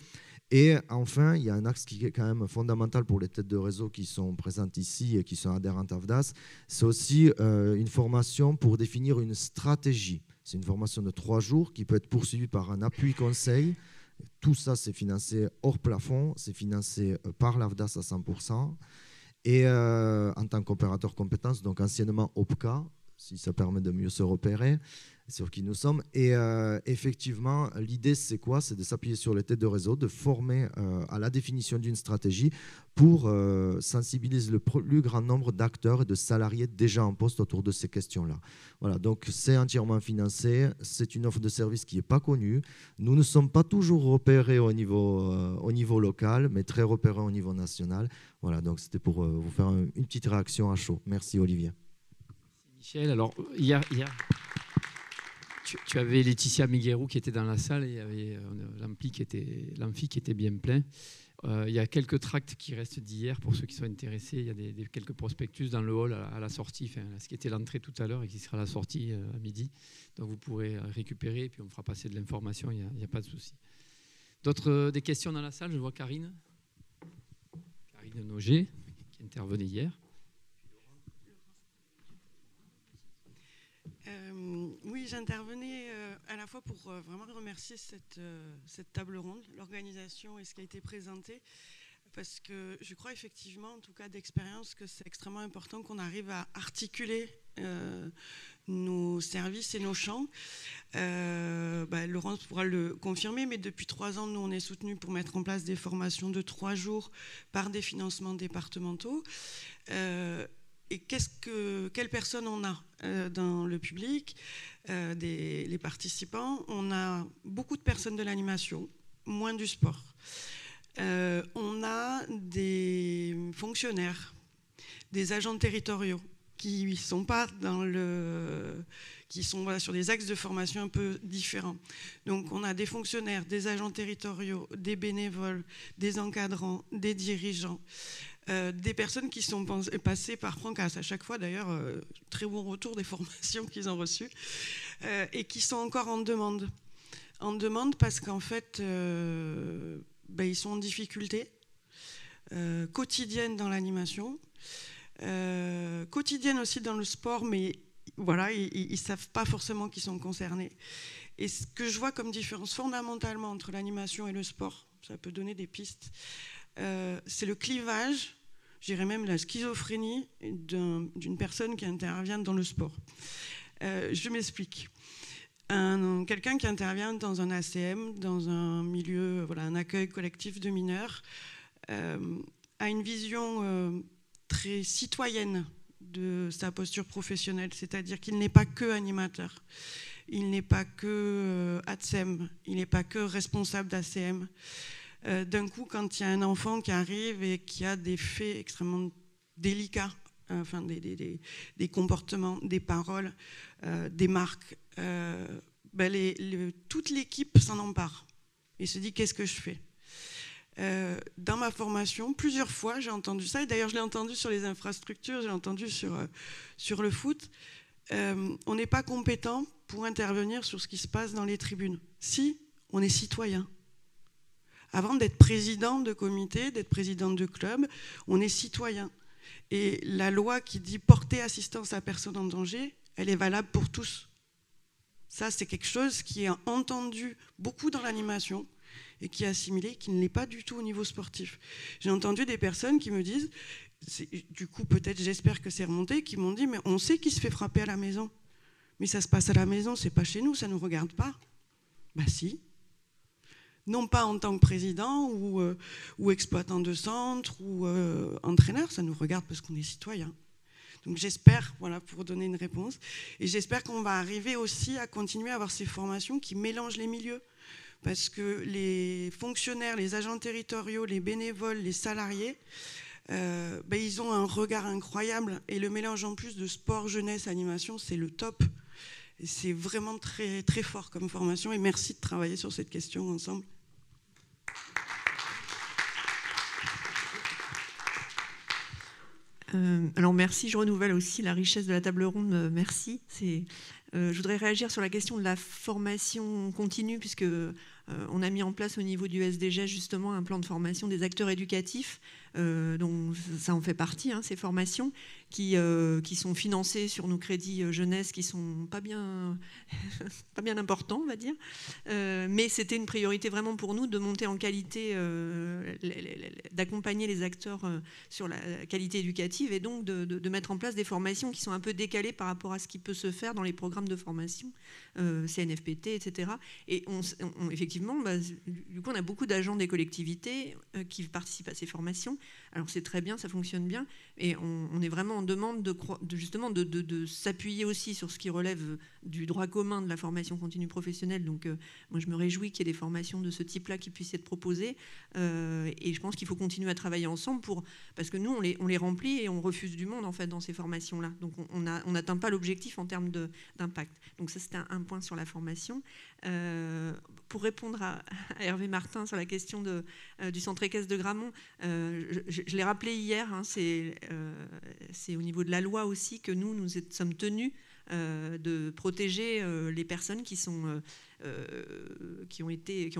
Et enfin, il y a un axe qui est quand même fondamental pour les têtes de réseau qui sont présentes ici et qui sont adhérentes à AFDAS. C'est aussi une formation pour définir une stratégie. C'est une formation de 3 jours qui peut être poursuivie par un appui conseil. Tout ça, c'est financé hors plafond, c'est financé par l'AFDAS à 100%. Et en tant qu'opérateur compétence, donc anciennement OPCA, si ça permet de mieux se repérer sur qui nous sommes. Et effectivement, l'idée, c'est quoi? C'est de s'appuyer sur les têtes de réseau, de former à la définition d'une stratégie pour sensibiliser le plus grand nombre d'acteurs et de salariés déjà en poste autour de ces questions-là. Voilà, donc c'est entièrement financé, c'est une offre de service qui n'est pas connue. Nous ne sommes pas toujours repérés au niveau local, mais très repérés au niveau national. Voilà, donc c'était pour vous faire une petite réaction à chaud. Merci Olivier. Michel, alors hier, tu avais Laetitia Miguerou qui était dans la salle et il y avait l'amphi qui était bien plein. Il y a quelques tracts qui restent d'hier pour ceux qui sont intéressés. Il y a quelques prospectus dans le hall à la sortie, enfin, ce qui était l'entrée tout à l'heure et qui sera à la sortie à midi. Donc vous pourrez récupérer et puis on fera passer de l'information, il n'y a pas de souci. Des questions dans la salle? Je vois Karine Noger qui intervenait hier. Oui, j'intervenais à la fois pour vraiment remercier cette table ronde, l'organisation et ce qui a été présenté. Parce que je crois effectivement, en tout cas d'expérience, que c'est extrêmement important qu'on arrive à articuler nos services et nos champs. Laurence pourra le confirmer, mais depuis 3 ans, nous, on est soutenus pour mettre en place des formations de 3 jours par des financements départementaux. Et quelles personnes on a dans le public, les participants? On a beaucoup de personnes de l'animation, moins du sport. On a des fonctionnaires, des agents territoriaux qui sont pas qui sont sur des axes de formation un peu différents. Donc on a des fonctionnaires, des agents territoriaux, des bénévoles, des encadrants, des dirigeants, des personnes qui sont passées par Francas à chaque fois, d'ailleurs, très bon retour des formations qu'ils ont reçues, et qui sont encore en demande. En demande parce qu'en fait, ils sont en difficulté quotidienne dans l'animation, quotidienne aussi dans le sport, mais voilà, ils ne savent pas forcément qu'ils sont concernés. Et ce que je vois comme différence fondamentalement entre l'animation et le sport, ça peut donner des pistes, c'est le clivage, je dirais même la schizophrénie d'une personne qui intervient dans le sport. Je m'explique. Quelqu'un qui intervient dans un ACM, dans un milieu, un accueil collectif de mineurs, a une vision très citoyenne de sa posture professionnelle, c'est-à-dire qu'il n'est pas que animateur, il n'est pas que ATSEM, il n'est pas que responsable d'ACM. D'un coup, quand il y a un enfant qui arrive et qui a des faits extrêmement délicats, des comportements, des paroles, des marques, toute l'équipe s'en empare et se dit qu'est-ce que je fais. Dans ma formation, plusieurs fois j'ai entendu ça, et d'ailleurs je l'ai entendu sur les infrastructures, j'ai entendu sur le foot. On n'est pas compétent pour intervenir sur ce qui se passe dans les tribunes. Si, on est citoyen. Avant d'être président de comité, d'être président de club, on est citoyen. Et la loi qui dit porter assistance à personne en danger, elle est valable pour tous. Ça, c'est quelque chose qui est entendu beaucoup dans l'animation et qui est assimilé, qui ne l'est pas du tout au niveau sportif. J'ai entendu des personnes qui me disent, du coup peut-être j'espère que c'est remonté, qui m'ont dit mais on sait qui se fait frapper à la maison. Mais ça se passe à la maison, c'est pas chez nous, ça ne nous regarde pas. Bah si. Non pas en tant que président ou exploitant de centre ou entraîneur, ça nous regarde parce qu'on est citoyen. Donc j'espère, pour donner une réponse, et j'espère qu'on va arriver aussi à continuer à avoir ces formations qui mélangent les milieux. Parce que les fonctionnaires, les agents territoriaux, les bénévoles, les salariés, ils ont un regard incroyable. Et le mélange en plus de sport, jeunesse, animation, c'est le top. Et c'est vraiment très, très fort comme formation. Et merci de travailler sur cette question ensemble. Alors merci, je renouvelle aussi la richesse de la table ronde, merci. Je voudrais réagir sur la question de la formation continue, puisque on a mis en place au niveau du SDG justement un plan de formation des acteurs éducatifs, dont ça en fait partie, ces formations, qui sont financées sur nos crédits jeunesse, qui sont pas bien importants, on va dire. Mais c'était une priorité vraiment pour nous de monter en qualité, d'accompagner les acteurs sur la qualité éducative, et donc de mettre en place des formations qui sont un peu décalées par rapport à ce qui peut se faire dans les programmes de formation, CNFPT, etc. Et effectivement, du coup, on a beaucoup d'agents des collectivités qui participent à ces formations. Alors c'est très bien, ça fonctionne bien, et on est vraiment en demande de s'appuyer aussi sur ce qui relève du droit commun de la formation continue professionnelle. Donc moi je me réjouis qu'il y ait des formations de ce type-là qui puissent être proposées, et je pense qu'il faut continuer à travailler ensemble parce que nous on les remplit et on refuse du monde en fait dans ces formations-là. Donc on n'atteint pas l'objectif en termes d'impact. Donc ça c'était un point sur la formation. Pour répondre à Hervé Martin sur la question du centre équestre de Gramont, je l'ai rappelé hier, c'est au niveau de la loi aussi que nous sommes tenus de protéger les personnes qui ont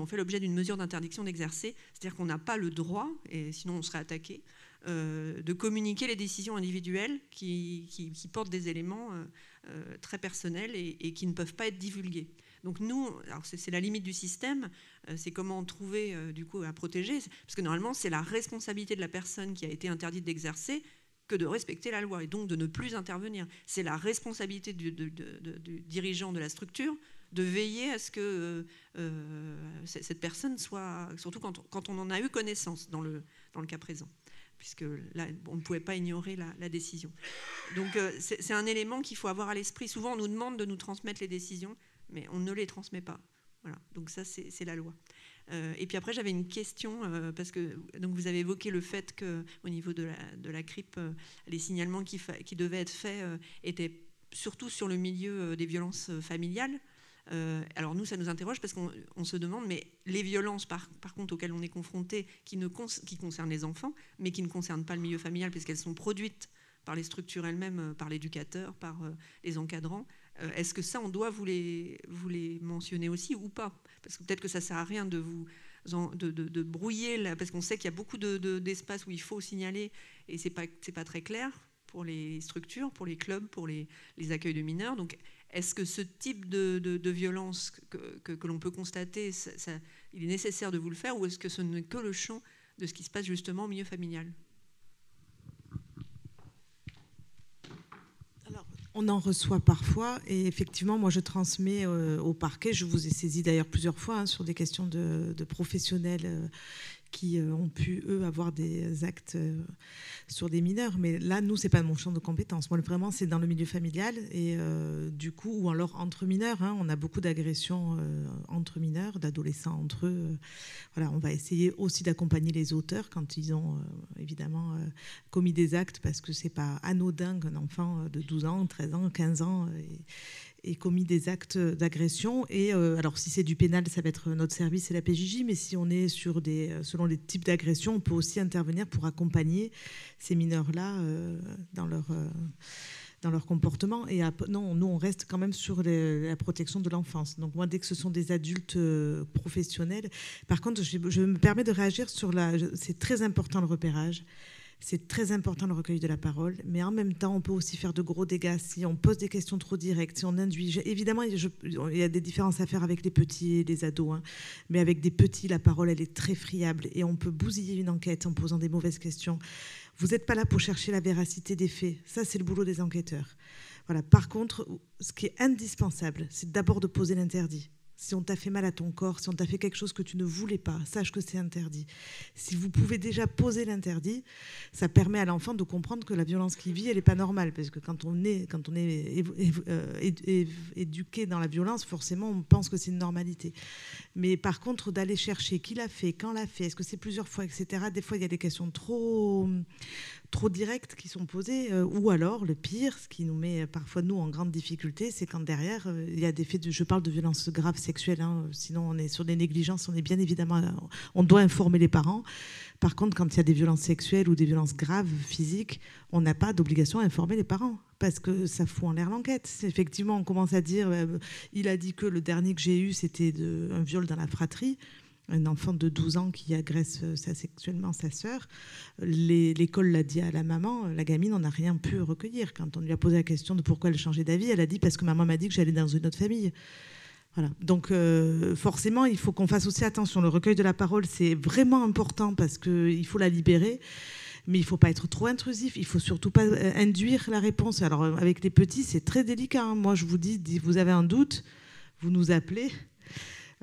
fait l'objet d'une mesure d'interdiction d'exercer. C'est-à-dire qu'on n'a pas le droit, et sinon on serait attaqué, de communiquer les décisions individuelles qui portent des éléments très personnels et qui ne peuvent pas être divulgués. Donc nous, alors c'est la limite du système, c'est comment trouver du coup à protéger, parce que normalement c'est la responsabilité de la personne qui a été interdite d'exercer que de respecter la loi et donc de ne plus intervenir. C'est la responsabilité du dirigeant de la structure de veiller à ce que cette personne soit, surtout quand on en a eu connaissance dans le cas présent, puisque là, on ne pouvait pas ignorer la décision. Donc c'est un élément qu'il faut avoir à l'esprit. Souvent, on nous demande de nous transmettre les décisions, mais on ne les transmet pas. Voilà. Donc ça, c'est la loi. Et puis après, j'avais une question, parce que donc vous avez évoqué le fait qu'au niveau de la CRIP, les signalements qui devaient être faits étaient surtout sur le milieu des violences familiales. Alors nous, ça nous interroge parce qu'on se demande, mais les violences par contre auxquelles on est confronté, qui concernent les enfants, mais qui ne concernent pas le milieu familial puisqu'elles sont produites par les structures elles-mêmes, par l'éducateur, par les encadrants, est-ce que ça, on doit vous les mentionner aussi ou pas? Parce que peut-être que ça ne sert à rien de brouiller, parce qu'on sait qu'il y a beaucoup d'espaces où il faut signaler et ce n'est pas très clair pour les structures, pour les clubs, pour les accueils de mineurs. Donc, est-ce que ce type de violence que l'on peut constater, il est nécessaire de vous le faire, ou est-ce que ce n'est que le champ de ce qui se passe justement au milieu familial? Alors, on en reçoit parfois, et effectivement, moi je transmets au parquet. Je vous ai saisi d'ailleurs plusieurs fois sur des questions de professionnels qui ont pu, eux, avoir des actes sur des mineurs. Mais là, nous, ce n'est pas mon champ de compétences. Moi, vraiment, c'est dans le milieu familial, et du coup, ou alors entre mineurs. On a beaucoup d'agressions entre mineurs, d'adolescents entre eux. Voilà, on va essayer aussi d'accompagner les auteurs quand ils ont, évidemment, commis des actes, parce que ce n'est pas anodin qu'un enfant de 12 ans, 13 ans, 15 ans... et commis des actes d'agression. Et alors, si c'est du pénal, ça va être notre service et la PJJ, mais si on est selon les types d'agressions, on peut aussi intervenir pour accompagner ces mineurs-là dans leur comportement. Et non, nous, on reste quand même sur la protection de l'enfance. Donc moi, dès que ce sont des adultes professionnels... Par contre, je me permets de réagir sur c'est très important le repérage. C'est très important le recueil de la parole, mais en même temps, on peut aussi faire de gros dégâts si on pose des questions trop directes, si on induit. Évidemment, il y a des différences à faire avec les petits et les ados, mais avec des petits, la parole, elle est très friable et on peut bousiller une enquête en posant des mauvaises questions. Vous n'êtes pas là pour chercher la véracité des faits. Ça, c'est le boulot des enquêteurs. Voilà. Par contre, ce qui est indispensable, c'est d'abord de poser l'interdit. Si on t'a fait mal à ton corps, si on t'a fait quelque chose que tu ne voulais pas, sache que c'est interdit. Si vous pouvez déjà poser l'interdit, ça permet à l'enfant de comprendre que la violence qu'il vit, elle n'est pas normale. Parce que quand on est éduqué dans la violence, forcément, on pense que c'est une normalité. Mais par contre, d'aller chercher qui l'a fait, quand l'a fait, est-ce que c'est plusieurs fois, etc. Des fois, il y a des questions trop directes qui sont posées, ou alors, le pire, ce qui nous met parfois, nous, en grande difficulté, c'est quand derrière, il y a des faits je parle de violences graves sexuelles, sinon on est sur des négligences, on est bien évidemment, on doit informer les parents. Par contre, quand il y a des violences sexuelles ou des violences graves, physiques, on n'a pas d'obligation à informer les parents, parce que ça fout en l'air l'enquête. Effectivement, on commence à dire, il a dit que le dernier que j'ai eu, c'était un viol dans la fratrie. Un enfant de 12 ans qui agresse sexuellement sa sœur. L'école l'a dit à la maman, la gamine, on n'a rien pu recueillir. Quand on lui a posé la question de pourquoi elle changeait d'avis, elle a dit parce que maman m'a dit que j'allais dans une autre famille. Voilà. Donc forcément, il faut qu'on fasse aussi attention. Le recueil de la parole, c'est vraiment important parce qu'il faut la libérer. Mais il ne faut pas être trop intrusif, il ne faut surtout pas induire la réponse. Alors avec les petits, c'est très délicat. Moi, je vous dis, vous avez un doute, vous nous appelez.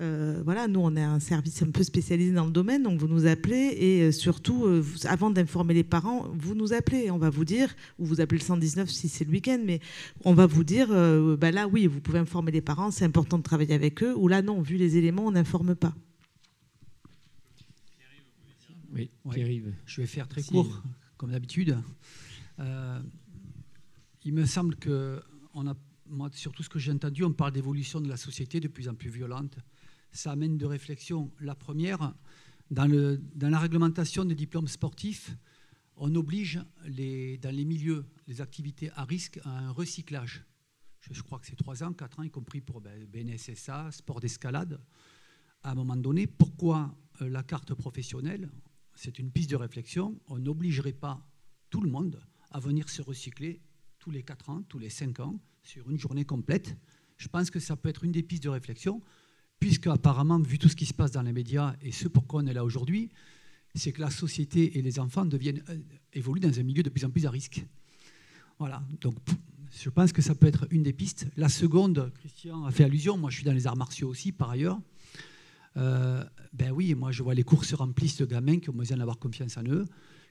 Voilà, nous on a un service un peu spécialisé dans le domaine, donc vous nous appelez et surtout avant d'informer les parents, vous nous appelez, on va vous dire, ou vous appelez le 119 si c'est le week-end, mais on va vous dire, là oui, vous pouvez informer les parents, c'est important de travailler avec eux, ou là non, vu les éléments, on n'informe pas. Oui, Pierre-Yves. Je vais faire très court, comme d'habitude. Il me semble que moi, sur tout ce que j'ai entendu, on parle d'évolution de la société de plus en plus violente. Ça amène deux réflexions. La première, dans la réglementation des diplômes sportifs, on oblige dans les milieux, les activités à risque, à un recyclage. Je crois que c'est 3 ans, 4 ans, y compris pour BNSSA, sport d'escalade. À un moment donné, pourquoi la carte professionnelle, c'est une piste de réflexion, on n'obligerait pas tout le monde à venir se recycler tous les 4 ans, tous les 5 ans, sur une journée complète, Je pense que ça peut être une des pistes de réflexion, puisque apparemment, vu tout ce qui se passe dans les médias et ce pourquoi on est là aujourd'hui, c'est que la société et les enfants évoluent dans un milieu de plus en plus à risque. Voilà, donc je pense que ça peut être une des pistes. La seconde, Christian a fait allusion, moi je suis dans les arts martiaux aussi par ailleurs. Ben oui, moi je vois les cours se remplissent de gamins qui ont besoin d'avoir confiance en eux,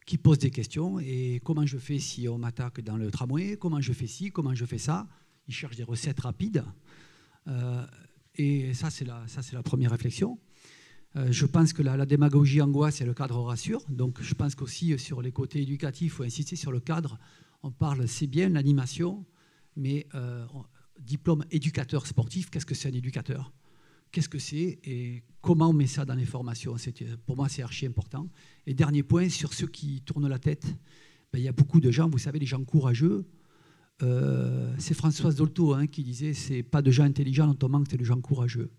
qui posent des questions, et comment je fais si on m'attaque dans le tramway, comment je fais ci, comment je fais ça. Ils cherchent des recettes rapides. Et ça c'est la première réflexion. Je pense que la démagogie angoisse et le cadre rassure. Donc je pense qu'aussi sur les côtés éducatifs, il faut insister sur le cadre. On parle, c'est bien l'animation, mais diplôme éducateur sportif, qu'est-ce que c'est un éducateur ? Qu'est-ce que c'est et comment on met ça dans les formations? Pour moi, c'est archi important. Et dernier point, sur ceux qui tournent la tête, ben, il y a beaucoup de gens, vous savez, les gens courageux. C'est Françoise Dolto qui disait, c'est pas de gens intelligents dont on manque, c'est de gens courageux.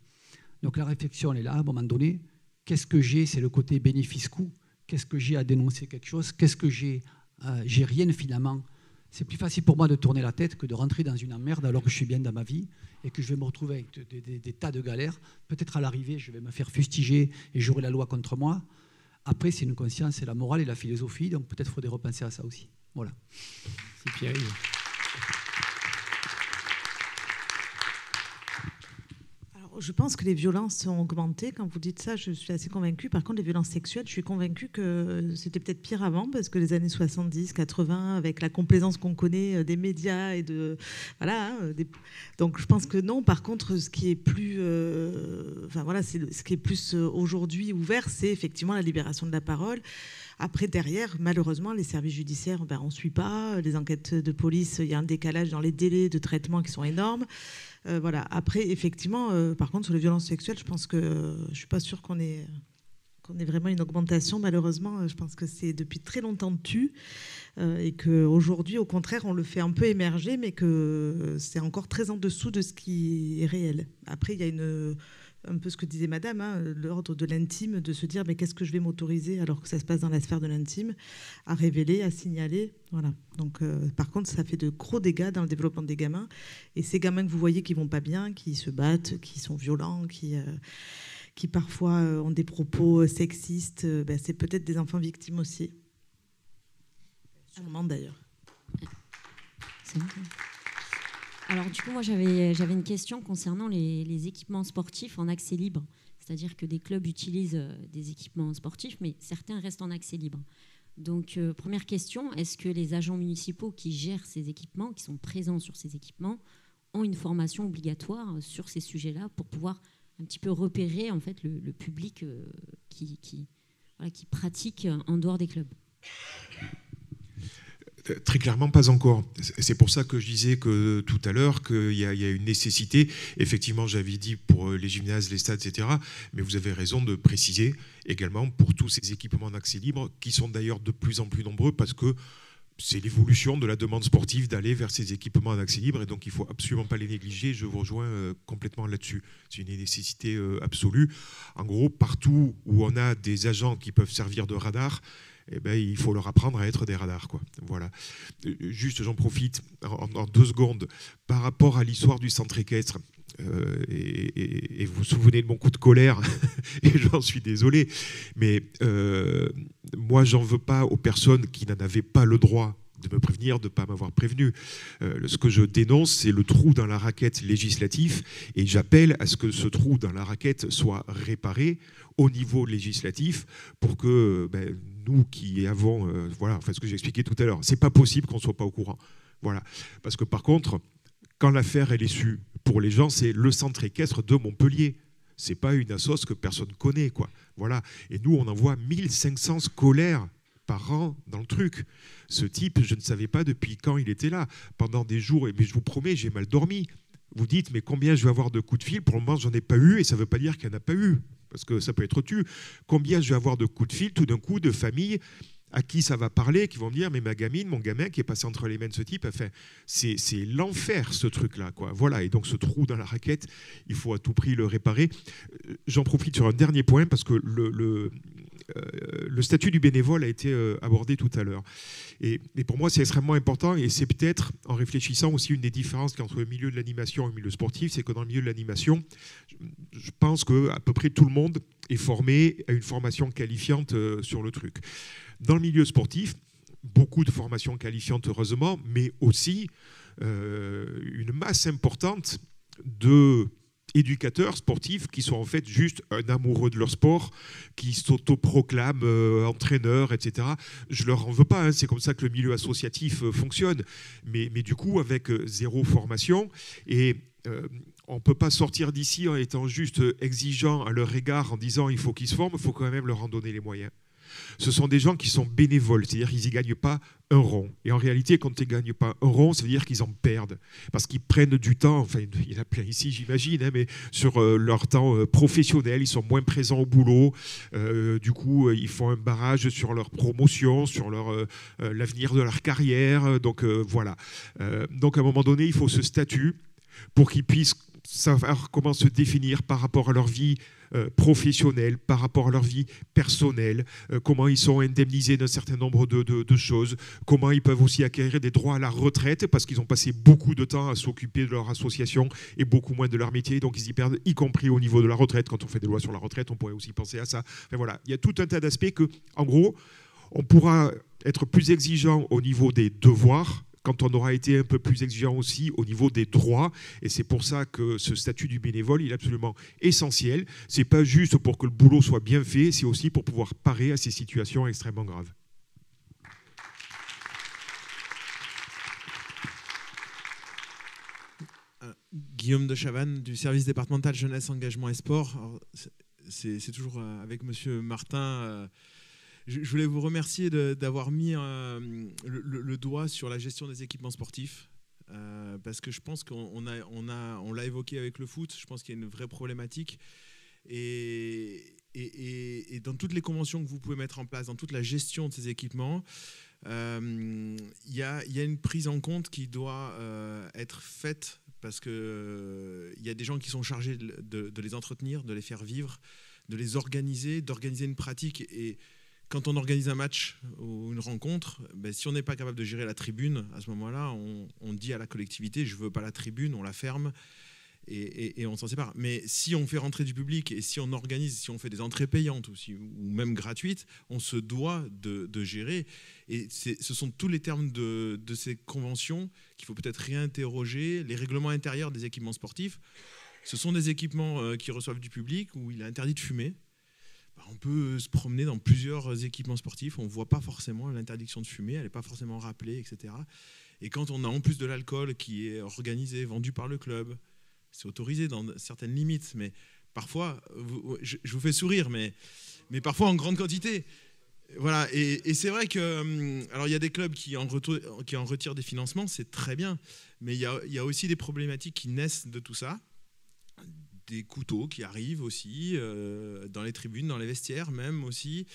Donc la réflexion, elle est là, à un moment donné. Qu'est-ce que j'ai? C'est le côté bénéfice-coût. Qu'est-ce que j'ai à dénoncer quelque chose? Qu'est-ce que j'ai rien finalement? C'est plus facile pour moi de tourner la tête que de rentrer dans une emmerde alors que je suis bien dans ma vie et que je vais me retrouver avec des tas de galères. Peut-être à l'arrivée, je vais me faire fustiger et j'aurai la loi contre moi. Après, c'est une conscience, c'est la morale et la philosophie, donc peut-être faudrait repenser à ça aussi. Voilà. C'est Pierre-Yves. Je pense que les violences ont augmenté. Quand vous dites ça, je suis assez convaincue. Par contre, les violences sexuelles, je suis convaincue que c'était peut-être pire avant, parce que les années 70, 80, avec la complaisance qu'on connaît des médias et de... Voilà. Donc, je pense que non. Par contre, ce qui est plus... ce qui est plus aujourd'hui ouvert, c'est effectivement la libération de la parole. Après, derrière, malheureusement, les services judiciaires, on ne suit pas. Les enquêtes de police, il y a un décalage dans les délais de traitement qui sont énormes. Voilà. Après, effectivement, par contre, sur les violences sexuelles, je pense que je ne suis pas sûre qu'on ait vraiment une augmentation. Malheureusement, je pense que c'est depuis très longtemps tu et qu'aujourd'hui, au contraire, on le fait un peu émerger, mais que c'est encore très en dessous de ce qui est réel. Après, il y a un peu ce que disait madame, l'ordre de l'intime, de se dire mais qu'est-ce que je vais m'autoriser alors que ça se passe dans la sphère de l'intime, à révéler, à signaler. Voilà. Donc, par contre, ça fait de gros dégâts dans le développement des gamins. Et ces gamins que vous voyez qui vont pas bien, qui se battent, qui sont violents, qui parfois ont des propos sexistes, c'est peut-être des enfants victimes aussi. Sûrement d'ailleurs. C'est bon. Alors du coup, moi j'avais une question concernant les équipements sportifs en accès libre. C'est-à-dire que des clubs utilisent des équipements sportifs, mais certains restent en accès libre. Donc première question, est-ce que les agents municipaux qui gèrent ces équipements, qui sont présents sur ces équipements, ont une formation obligatoire sur ces sujets-là pour pouvoir un petit peu repérer en fait, le public qui pratique en dehors des clubs? Très clairement, pas encore. C'est pour ça que je disais que tout à l'heure qu'il y a une nécessité. Effectivement, j'avais dit pour les gymnases, les stades, etc. Mais vous avez raison de préciser également pour tous ces équipements d'accès libre qui sont d'ailleurs de plus en plus nombreux parce que c'est l'évolution de la demande sportive d'aller vers ces équipements en accès libre et donc il ne faut absolument pas les négliger. Je vous rejoins complètement là-dessus. C'est une nécessité absolue. En gros, partout où on a des agents qui peuvent servir de radar, il faut leur apprendre à être des radars, quoi. Voilà. Juste, j'en profite en 2 secondes par rapport à l'histoire du centre équestre. Et vous vous souvenez de mon coup de colère, et j'en suis désolé, mais moi, j'en veux pas aux personnes qui n'en avaient pas le droit de me prévenir, de ne pas m'avoir prévenu. Ce que je dénonce, c'est le trou dans la raquette législatif, et j'appelle à ce que ce trou dans la raquette soit réparé au niveau législatif pour que nous qui avons, ce que j'ai expliqué tout à l'heure, c'est pas possible qu'on ne soit pas au courant. Voilà. Parce que par contre, quand l'affaire elle est su, pour les gens, c'est le centre équestre de Montpellier. C'est pas une assoce que personne connaît, quoi. Voilà. Et nous, on envoie 1500 scolaires par an dans le truc. Ce type, je ne savais pas depuis quand il était là. Pendant des jours, mais je vous promets, j'ai mal dormi. Vous dites, mais combien je vais avoir de coups de fil? Pour le moment, j'en ai pas eu, et ça ne veut pas dire qu'il n'y en a pas eu, parce que ça peut être tu. Combien je vais avoir de coups de fil, tout d'un coup, de familles à qui ça va parler, qui vont me dire, mais ma gamine, mon gamin qui est passé entre les mains de ce type, enfin, c'est l'enfer, ce truc-là, quoi. Voilà, et donc ce trou dans la raquette, il faut à tout prix le réparer. J'en profite sur un dernier point, parce que le statut du bénévole a été abordé tout à l'heure. Et pour moi, c'est extrêmement important, et c'est peut-être, en réfléchissant aussi, une des différences entre le milieu de l'animation et le milieu sportif, c'est que dans le milieu de l'animation, je pense qu'à peu près tout le monde est formé à une formation qualifiante sur le truc. Dans le milieu sportif, beaucoup de formations qualifiantes, heureusement, mais aussi une masse importante d'éducateurs sportifs qui sont en fait juste un amoureux de leur sport, qui s'autoproclament entraîneurs, etc. Je leur en veux pas, hein, c'est comme ça que le milieu associatif fonctionne, mais du coup avec zéro formation, et on ne peut pas sortir d'ici en étant juste exigeant à leur égard en disant il faut qu'ils se forment, il faut quand même leur en donner les moyens. Ce sont des gens qui sont bénévoles, c'est-à-dire qu'ils n'y gagnent pas un rond. Et en réalité, quand ils ne gagnent pas un rond, ça veut dire qu'ils en perdent. Parce qu'ils prennent du temps, enfin il y en a plein ici j'imagine, hein, mais sur leur temps professionnel, ils sont moins présents au boulot. Du coup, ils font un barrage sur leur promotion, sur l'avenir de leur carrière. Donc voilà. Donc à un moment donné, il faut ce statut pour qu'ils puissent savoir comment se définir par rapport à leur vie professionnelle, par rapport à leur vie personnelle, comment ils sont indemnisés d'un certain nombre de choses, comment ils peuvent aussi acquérir des droits à la retraite, parce qu'ils ont passé beaucoup de temps à s'occuper de leur association et beaucoup moins de leur métier, donc ils y perdent, y compris au niveau de la retraite. Quand on fait des lois sur la retraite, on pourrait aussi penser à ça. Enfin, voilà. Il y a tout un tas d'aspects que, en gros, on pourra être plus exigeant au niveau des devoirs, quand on aura été un peu plus exigeant aussi au niveau des droits. Et c'est pour ça que ce statut du bénévole, il est absolument essentiel. Ce n'est pas juste pour que le boulot soit bien fait, c'est aussi pour pouvoir parer à ces situations extrêmement graves. Guillaume de Chavannes, du service départemental jeunesse, engagement et sport. C'est toujours avec monsieur Martin. Je voulais vous remercier d'avoir mis le doigt sur la gestion des équipements sportifs, parce que je pense qu'on l'a évoqué avec le foot. Je pense qu'il y a une vraie problématique, et dans toutes les conventions que vous pouvez mettre en place, dans toute la gestion de ces équipements, il y a une prise en compte qui doit être faite, parce qu'il y a des gens qui sont chargés de les entretenir, de les faire vivre, de les organiser, d'organiser une pratique. Et quand on organise un match ou une rencontre, ben, si on n'est pas capable de gérer la tribune, à ce moment-là, on dit à la collectivité, je ne veux pas la tribune, on la ferme et on s'en sépare. Mais si on fait rentrer du public et si on organise, si on fait des entrées payantes ou même gratuites, on se doit de gérer. Et ce sont tous les termes de ces conventions qu'il faut peut-être réinterroger. Les règlements intérieurs des équipements sportifs, ce sont des équipements qui reçoivent du public où il est interdit de fumer. On peut se promener dans plusieurs équipements sportifs, on ne voit pas forcément l'interdiction de fumer, elle n'est pas forcément rappelée, etc. Et quand on a en plus de l'alcool qui est organisé, vendu par le club, c'est autorisé dans certaines limites, mais parfois, je vous fais sourire, mais parfois en grande quantité. Voilà, et c'est vrai que, alors il y a des clubs qui en retirent des financements, c'est très bien, mais il y a aussi des problématiques qui naissent de tout ça. Des couteaux qui arrivent aussi dans les tribunes, dans les vestiaires même aussi.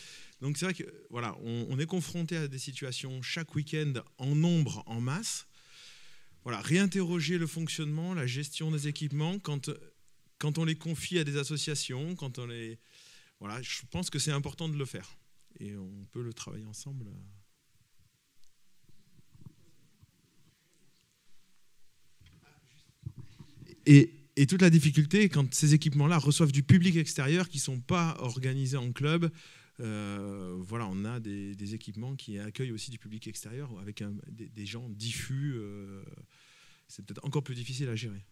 Donc c'est vrai que voilà, on est confronté à des situations chaque week-end en nombre, en masse. Voilà, réinterroger le fonctionnement, la gestion des équipements quand on les confie à des associations, voilà, je pense que c'est important de le faire et on peut le travailler ensemble. Et toute la difficulté, quand ces équipements-là reçoivent du public extérieur qui ne sont pas organisés en club, voilà, on a des équipements qui accueillent aussi du public extérieur avec des gens diffus. C'est peut-être encore plus difficile à gérer.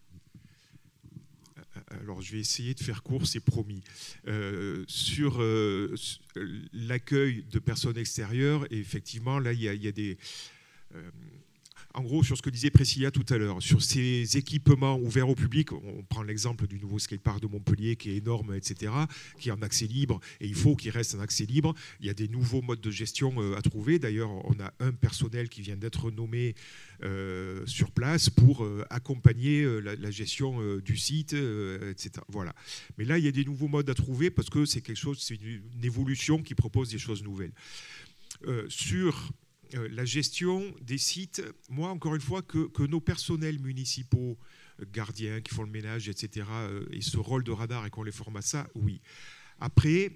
Alors, je vais essayer de faire court, c'est promis. Sur l'accueil de personnes extérieures, et effectivement, là, il y a des... En gros, sur ce que disait Priscilla tout à l'heure, sur ces équipements ouverts au public, on prend l'exemple du nouveau skatepark de Montpellier qui est énorme, etc., qui est en accès libre, et il faut qu'il reste en accès libre. Il y a des nouveaux modes de gestion à trouver. D'ailleurs, on a un personnel qui vient d'être nommé sur place pour accompagner la gestion du site, etc. Voilà. Mais là, il y a des nouveaux modes à trouver parce que c'est quelque chose, c'est une évolution qui propose des choses nouvelles. Sur la gestion des sites, moi, encore une fois, que nos personnels municipaux, gardiens qui font le ménage, etc., aient ce rôle de radar et qu'on les forme à ça, oui. Après,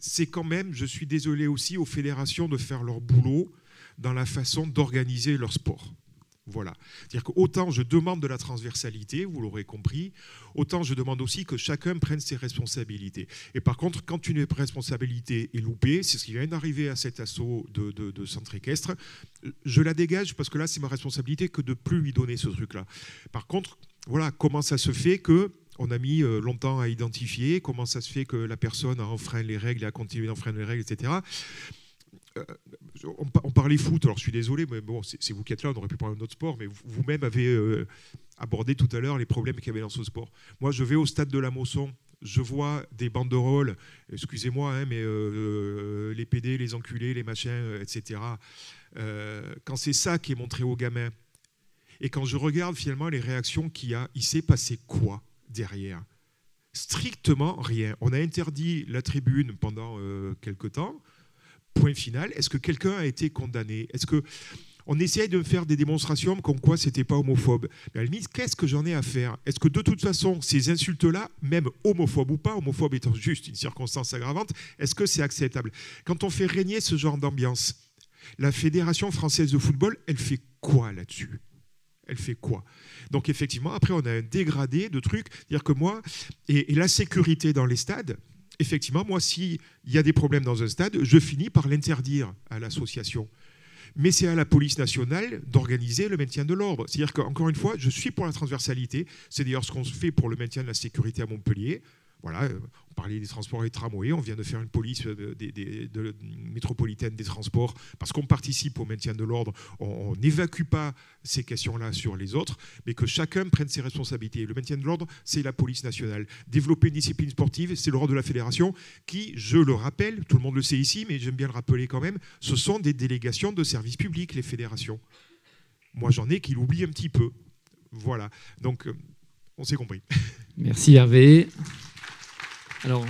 c'est quand même, je suis désolé aussi, aux fédérations de faire leur boulot dans la façon d'organiser leur sport. Voilà. C'est-à-dire qu'autant je demande de la transversalité, vous l'aurez compris, autant je demande aussi que chacun prenne ses responsabilités. Et par contre, quand une responsabilité est loupée, c'est ce qui vient d'arriver à cet assaut de centre équestre, je la dégage parce que là, c'est ma responsabilité que de ne plus lui donner ce truc-là. Par contre, voilà, comment ça se fait que on a mis longtemps à identifier, comment ça se fait que la personne a enfreint les règles et a continué d'enfreindre les règles, etc. On parlait foot, alors je suis désolé, mais bon, c'est vous qui êtes là, on aurait pu parler d'un autre sport, mais vous-même avez abordé tout à l'heure les problèmes qu'il y avait dans ce sport. Moi, je vais au stade de la Mosson, je vois des banderoles, excusez-moi, hein, mais les PD, les enculés, les machins, etc. Quand c'est ça qui est montré aux gamins, et quand je regarde finalement les réactions qu'il y a, il s'est passé quoi derrière? Strictement rien. On a interdit la tribune pendant quelque temps. Point final. Est-ce que quelqu'un a été condamné? Est-ce que on essaye de faire des démonstrations comme quoi c'était pas homophobe? Mais à la limite, qu'est-ce que j'en ai à faire? Est-ce que de toute façon, ces insultes-là, même homophobes ou pas, homophobe étant juste une circonstance aggravante, est-ce que c'est acceptable? Quand on fait régner ce genre d'ambiance, la Fédération française de football, elle fait quoi là-dessus? Elle fait quoi? Donc effectivement, après, on a un dégradé de trucs. C'est-à-dire que moi, et la sécurité dans les stades, effectivement, moi, s'il y a des problèmes dans un stade, je finis par l'interdire à l'association. Mais c'est à la police nationale d'organiser le maintien de l'ordre. C'est-à-dire qu'encore une fois, je suis pour la transversalité. C'est d'ailleurs ce qu'on fait pour le maintien de la sécurité à Montpellier. Voilà, on parlait des transports et des tramways, on vient de faire une police métropolitaine des transports parce qu'on participe au maintien de l'ordre. On n'évacue pas ces questions-là sur les autres, mais que chacun prenne ses responsabilités. Le maintien de l'ordre, c'est la police nationale. Développer une discipline sportive, c'est le rôle de la fédération qui, je le rappelle, tout le monde le sait ici, mais j'aime bien le rappeler quand même, ce sont des délégations de services publics, les fédérations. Moi, j'en ai qui l'oublient un petit peu. Voilà, donc on s'est compris. Merci Hervé. Alors,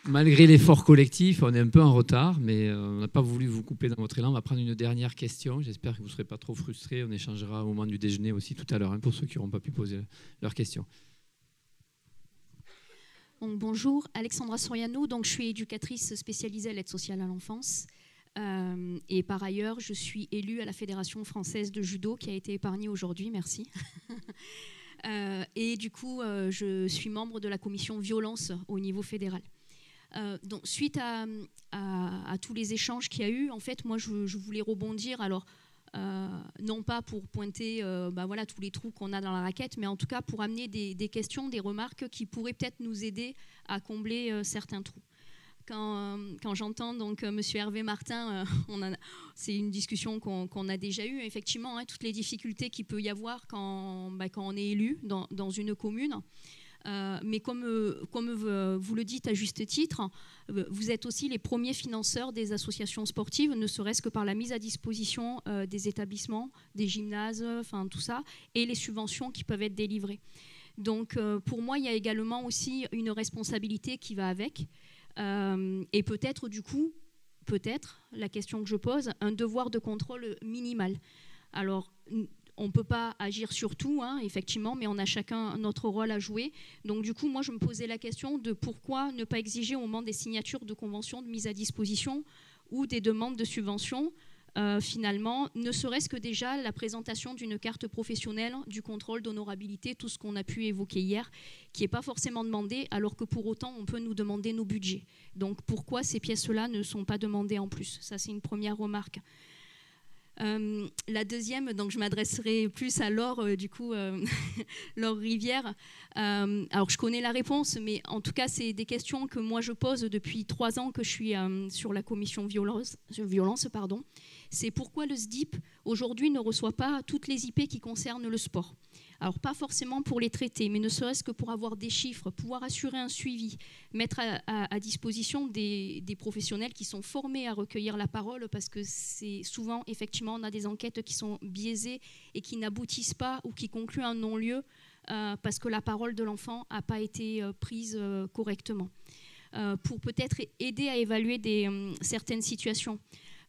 malgré l'effort collectif, on est un peu en retard, mais on n'a pas voulu vous couper dans votre élan. On va prendre une dernière question. J'espère que vous ne serez pas trop frustrés. On échangera au moment du déjeuner aussi tout à l'heure, hein, pour ceux qui n'auront pas pu poser leurs questions. Donc, bonjour, Alexandra Soriano. Donc, je suis éducatrice spécialisée à l'aide sociale à l'enfance. Et par ailleurs, je suis élue à la Fédération française de judo, qui a été épargnée aujourd'hui. Merci. Et du coup, je suis membre de la commission violence au niveau fédéral. Donc, suite à tous les échanges qu'il y a eu, en fait, moi, je voulais rebondir. Alors, non pas pour pointer voilà, tous les trous qu'on a dans la raquette, mais en tout cas pour amener des questions, des remarques qui pourraient peut-être nous aider à combler certains trous. Quand j'entends donc Monsieur Hervé Martin, c'est une discussion qu'on a déjà eue, effectivement, hein, toutes les difficultés qu'il peut y avoir quand on est élu dans une commune. Mais comme vous le dites à juste titre, vous êtes aussi les premiers financeurs des associations sportives, ne serait-ce que par la mise à disposition des établissements, des gymnases, enfin tout ça, et les subventions qui peuvent être délivrées. Donc pour moi, il y a également aussi une responsabilité qui va avec. Et peut-être du coup, la question que je pose, un devoir de contrôle minimal. Alors, on ne peut pas agir sur tout, hein, effectivement, mais on a chacun notre rôle à jouer. Donc du coup, moi, je me posais la question de pourquoi ne pas exiger au moment des signatures de conventions de mise à disposition ou des demandes de subventions, finalement, ne serait-ce que déjà la présentation d'une carte professionnelle, du contrôle d'honorabilité, tout ce qu'on a pu évoquer hier, qui n'est pas forcément demandé, alors que pour autant, on peut nous demander nos budgets. Donc pourquoi ces pièces-là ne sont pas demandées en plus? Ça, c'est une première remarque. La deuxième, donc je m'adresserai plus à Laure, du coup, Laure Rivière. Alors je connais la réponse, mais en tout cas, c'est des questions que moi je pose depuis 3 ans que je suis sur la commission violence. C'est pourquoi le SDIP, aujourd'hui, ne reçoit pas toutes les IP qui concernent le sport. Alors, pas forcément pour les traiter, mais ne serait-ce que pour avoir des chiffres, pouvoir assurer un suivi, mettre à disposition des professionnels qui sont formés à recueillir la parole, parce que c'est souvent, effectivement, on a des enquêtes qui sont biaisées et qui n'aboutissent pas ou qui concluent un non-lieu parce que la parole de l'enfant n'a pas été prise correctement. Pour peut-être aider à évaluer certaines situations.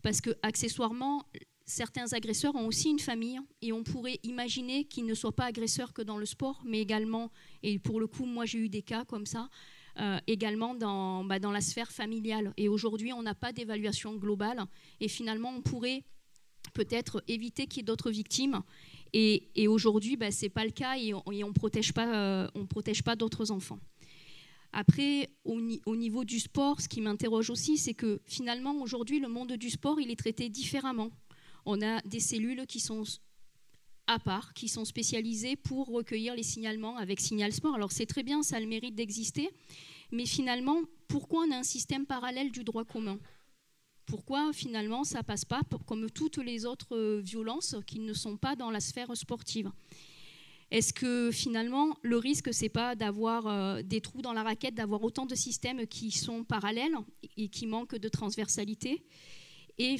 Parce que, accessoirement, certains agresseurs ont aussi une famille et on pourrait imaginer qu'ils ne soient pas agresseurs que dans le sport, mais également, et pour le coup, moi j'ai eu des cas comme ça, également dans la sphère familiale. Et aujourd'hui, on n'a pas d'évaluation globale. Et finalement, on pourrait peut-être éviter qu'il y ait d'autres victimes. Et aujourd'hui, ce n'est pas le cas et on ne protège pas d'autres enfants. Après, au niveau du sport, ce qui m'interroge aussi, c'est que finalement, aujourd'hui, le monde du sport, il est traité différemment. On a des cellules qui sont à part, qui sont spécialisées pour recueillir les signalements avec Signal Sport. Alors c'est très bien, ça a le mérite d'exister, mais finalement, pourquoi on a un système parallèle du droit commun ? Pourquoi finalement ça ne passe pas comme toutes les autres violences qui ne sont pas dans la sphère sportive ? Est-ce que finalement le risque, ce n'est pas d'avoir des trous dans la raquette, d'avoir autant de systèmes qui sont parallèles et qui manquent de transversalité ? Et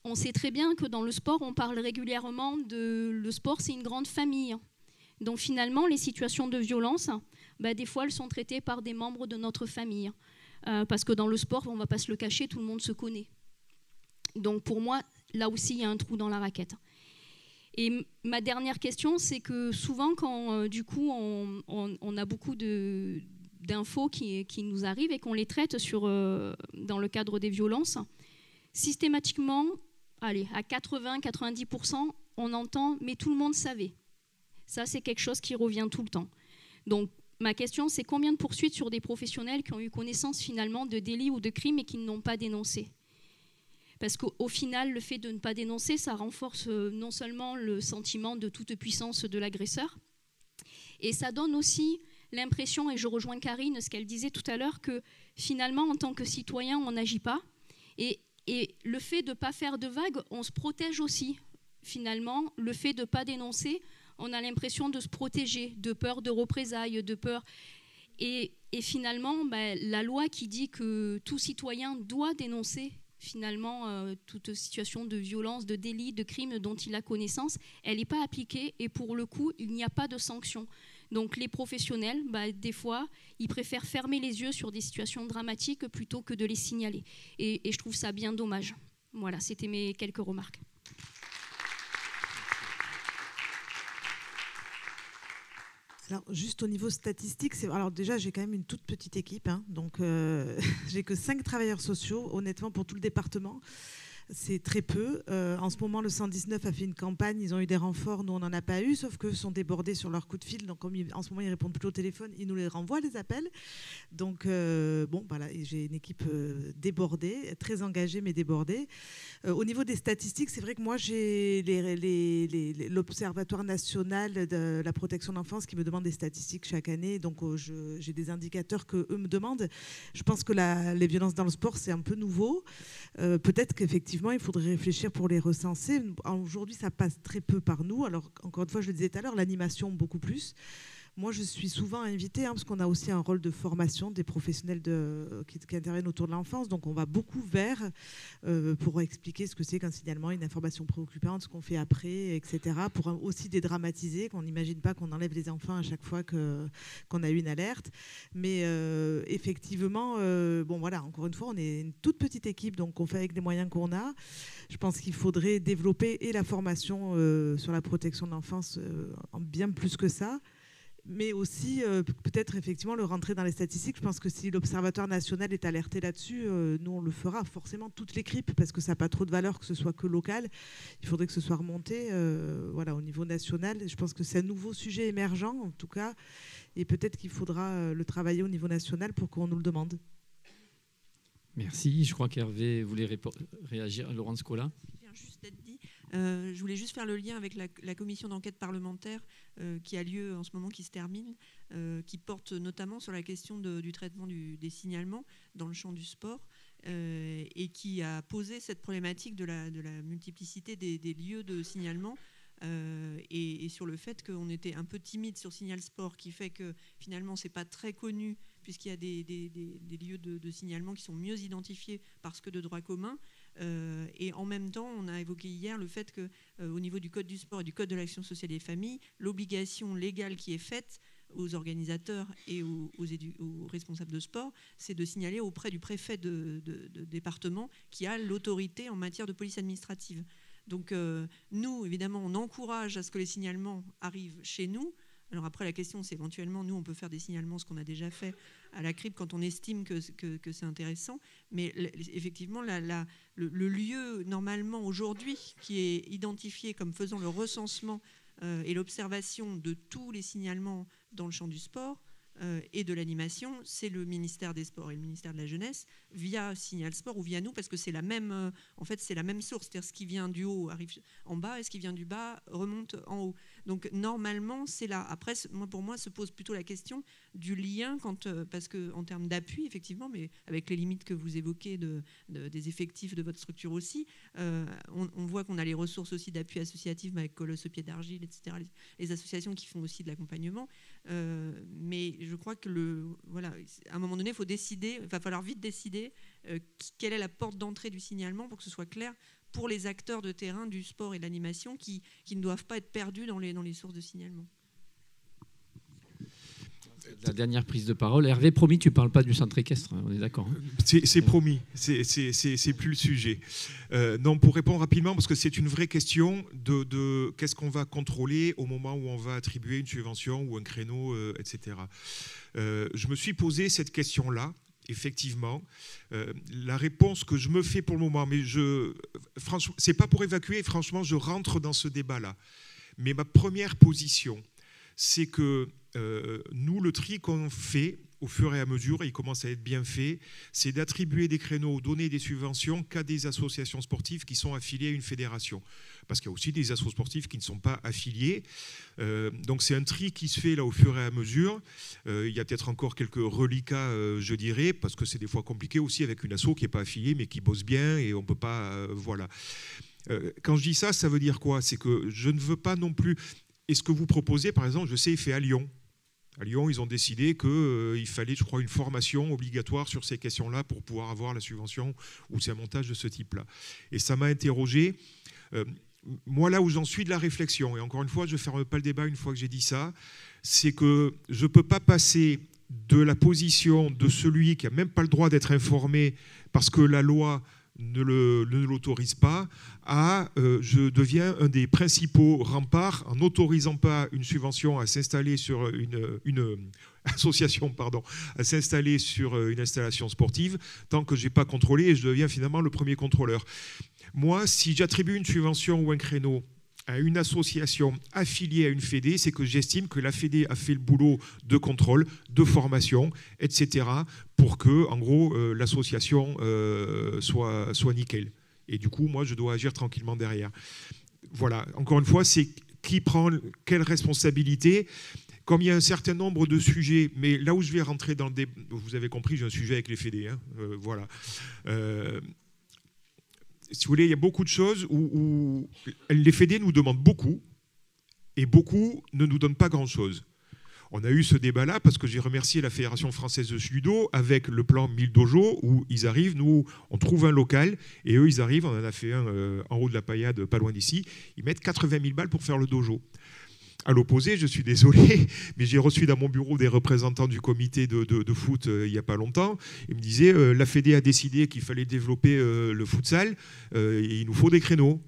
on sait très bien que dans le sport, on parle régulièrement le sport, c'est une grande famille. Donc finalement, les situations de violence, des fois, elles sont traitées par des membres de notre famille. Parce que dans le sport, on ne va pas se le cacher, tout le monde se connaît. Donc pour moi, là aussi, il y a un trou dans la raquette. Et ma dernière question, c'est que souvent, quand du coup, on a beaucoup d'infos qui nous arrivent et qu'on les traite dans le cadre des violences, systématiquement, à 80-90%, on entend « mais tout le monde savait ». Ça, c'est quelque chose qui revient tout le temps. Donc, ma question, c'est combien de poursuites sur des professionnels qui ont eu connaissance finalement de délits ou de crimes et qui n'ont pas dénoncé ? Parce qu'au final, le fait de ne pas dénoncer, ça renforce non seulement le sentiment de toute puissance de l'agresseur, et ça donne aussi l'impression, et je rejoins Karine, ce qu'elle disait tout à l'heure, que finalement, en tant que citoyen, on n'agit pas. Et le fait de ne pas faire de vagues, on se protège aussi. Finalement, le fait de ne pas dénoncer, on a l'impression de se protéger, de peur de représailles, de peur. Et finalement, la loi qui dit que tout citoyen doit dénoncer finalement toute situation de violence, de délit, de crime dont il a connaissance, elle n'est pas appliquée et pour le coup, il n'y a pas de sanction. Donc les professionnels, des fois, ils préfèrent fermer les yeux sur des situations dramatiques plutôt que de les signaler. Et je trouve ça bien dommage. Voilà, c'était mes quelques remarques. Alors, juste au niveau statistique, alors déjà, j'ai quand même une toute petite équipe, donc j'ai que 5 travailleurs sociaux, honnêtement, pour tout le département. C'est très peu. En ce moment, le 119 a fait une campagne, ils ont eu des renforts, nous on n'en a pas eu, sauf qu'eux sont débordés sur leur coup de fil. Donc comme en ce moment, ils répondent plus au téléphone, ils nous les renvoient, les appels. Donc voilà, j'ai une équipe débordée, très engagée mais débordée. Au niveau des statistiques, c'est vrai que moi, j'ai l'Observatoire national de la protection de l'enfance qui me demande des statistiques chaque année. Donc j'ai des indicateurs qu'eux me demandent. Je pense que les violences dans le sport, c'est un peu nouveau. Peut-être qu'effectivement, il faudrait réfléchir pour les recenser. Aujourd'hui, ça passe très peu par nous. Alors, encore une fois, je le disais tout à l'heure, l'animation beaucoup plus. Moi, je suis souvent invitée, parce qu'on a aussi un rôle de formation des professionnels qui interviennent autour de l'enfance. Donc, on va beaucoup vers pour expliquer ce que c'est qu'un signalement, une information préoccupante, ce qu'on fait après, etc. Pour aussi dédramatiser, qu'on n'imagine pas qu'on enlève les enfants à chaque fois qu'on a eu une alerte. Mais effectivement, voilà, encore une fois, on est une toute petite équipe, donc on fait avec les moyens qu'on a. Je pense qu'il faudrait développer et la formation sur la protection de l'enfance bien plus que ça. Mais aussi peut-être effectivement le rentrer dans les statistiques. Je pense que si l'Observatoire national est alerté là-dessus, nous on le fera forcément toutes les CRIP parce que ça n'a pas trop de valeur que ce soit que local. Il faudrait que ce soit remonté au niveau national. Je pense que c'est un nouveau sujet émergent en tout cas et peut-être qu'il faudra le travailler au niveau national pour qu'on nous le demande. Merci. Je crois qu'Hervé voulait réagir. Laurence Colas. Juste d'être dit. Je voulais juste faire le lien avec la commission d'enquête parlementaire qui a lieu en ce moment, qui se termine, qui porte notamment sur la question du traitement des signalements dans le champ du sport et qui a posé cette problématique de la multiplicité des lieux de signalement et sur le fait qu'on était un peu timide sur Signal Sport, qui fait que finalement c'est pas très connu puisqu'il y a des lieux de signalement qui sont mieux identifiés parce que de droit commun. Et en même temps, on a évoqué hier le fait qu'au niveau du Code du sport et du Code de l'action sociale et des familles, l'obligation légale qui est faite aux organisateurs et aux responsables de sport, c'est de signaler auprès du préfet de département qui a l'autorité en matière de police administrative. Donc nous, évidemment, on encourage à ce que les signalements arrivent chez nous. Alors après, la question, c'est éventuellement, nous, on peut faire des signalements, ce qu'on a déjà fait à la CRIB quand on estime que c'est intéressant. Mais effectivement, le lieu, normalement, aujourd'hui, qui est identifié comme faisant le recensement et l'observation de tous les signalements dans le champ du sport et de l'animation, c'est le ministère des Sports et le ministère de la Jeunesse via Signal Sport ou via nous, parce que c'est la même, en fait, c'est la même source. C'est-à-dire ce qui vient du haut arrive en bas et ce qui vient du bas remonte en haut. Donc normalement, c'est là. Après, pour moi, se pose plutôt la question du lien, parce qu'en termes d'appui, effectivement, mais avec les limites que vous évoquez des effectifs de votre structure aussi, on voit qu'on a les ressources aussi d'appui associatif avec Colosse au pied d'argile, etc., les associations qui font aussi de l'accompagnement. Mais je crois que voilà, à un moment donné, il va falloir vite décider quelle est la porte d'entrée du signalement pour que ce soit clair pour les acteurs de terrain du sport et de l'animation qui ne doivent pas être perdus dans les sources de signalement. La dernière prise de parole. Hervé, promis, tu ne parles pas du centre équestre, on est d'accord, hein? C'est promis, c'est plus le sujet. Non, pour répondre rapidement, parce que c'est une vraie question de qu'est-ce qu'on va contrôler au moment où on va attribuer une subvention ou un créneau, etc. Je me suis posé cette question-là. Effectivement, la réponse que je me fais pour le moment, mais franchement, c'est pas pour évacuer, franchement, je rentre dans ce débat-là. Mais ma première position, c'est que nous, le tri qu'on fait au fur et à mesure, et il commence à être bien fait, c'est d'attribuer des créneaux, donner des subventions qu'à des associations sportives qui sont affiliées à une fédération. Parce qu'il y a aussi des associations sportives qui ne sont pas affiliées. Donc c'est un tri qui se fait là au fur et à mesure. Il y a peut-être encore quelques reliquats, je dirais, parce que c'est des fois compliqué aussi avec une asso qui n'est pas affiliée, mais qui bosse bien, et on ne peut pas... voilà. Quand je dis ça, ça veut dire quoi? C'est que je ne veux pas non plus... Et ce que vous proposez, par exemple, je sais, est fait à Lyon. À Lyon, ils ont décidé qu'il fallait, je crois, une formation obligatoire sur ces questions-là pour pouvoir avoir la subvention ou c'est un montage de ce type-là. Et ça m'a interrogé. Moi, là où j'en suis de la réflexion, et encore une fois, je ne ferme pas le débat une fois que j'ai dit ça, c'est que je ne peux pas passer de la position de celui qui n'a même pas le droit d'être informé parce que la loi ne l'autorise pas, je deviens un des principaux remparts en n'autorisant pas une subvention à s'installer sur une association, à s'installer sur une installation sportive, tant que je n'ai pas contrôlé, et je deviens finalement le premier contrôleur. Moi, si j'attribue une subvention ou un créneau à une association affiliée à une fédé, c'est que j'estime que la fédé a fait le boulot de contrôle, de formation, etc., pour que, en gros, l'association soit nickel. Et du coup, moi, je dois agir tranquillement derrière. Voilà, encore une fois, c'est qui prend quelle responsabilité. Comme il y a un certain nombre de sujets, mais là où je vais rentrer dans le débat, vous avez compris, j'ai un sujet avec les fédés, hein, voilà. Si vous voulez, il y a beaucoup de choses où les fédés nous demandent beaucoup et beaucoup ne nous donnent pas grand-chose. On a eu ce débat-là parce que j'ai remercié la Fédération française de judo avec le plan 1000 dojo où ils arrivent, nous, on trouve un local et eux, ils arrivent, on en a fait un en haut de la Paillade, pas loin d'ici, ils mettent 80 000 balles pour faire le dojo. À l'opposé, je suis désolé, mais j'ai reçu dans mon bureau des représentants du comité de foot il n'y a pas longtemps. Ils me disaient la Fédé a décidé qu'il fallait développer le futsal et il nous faut des créneaux.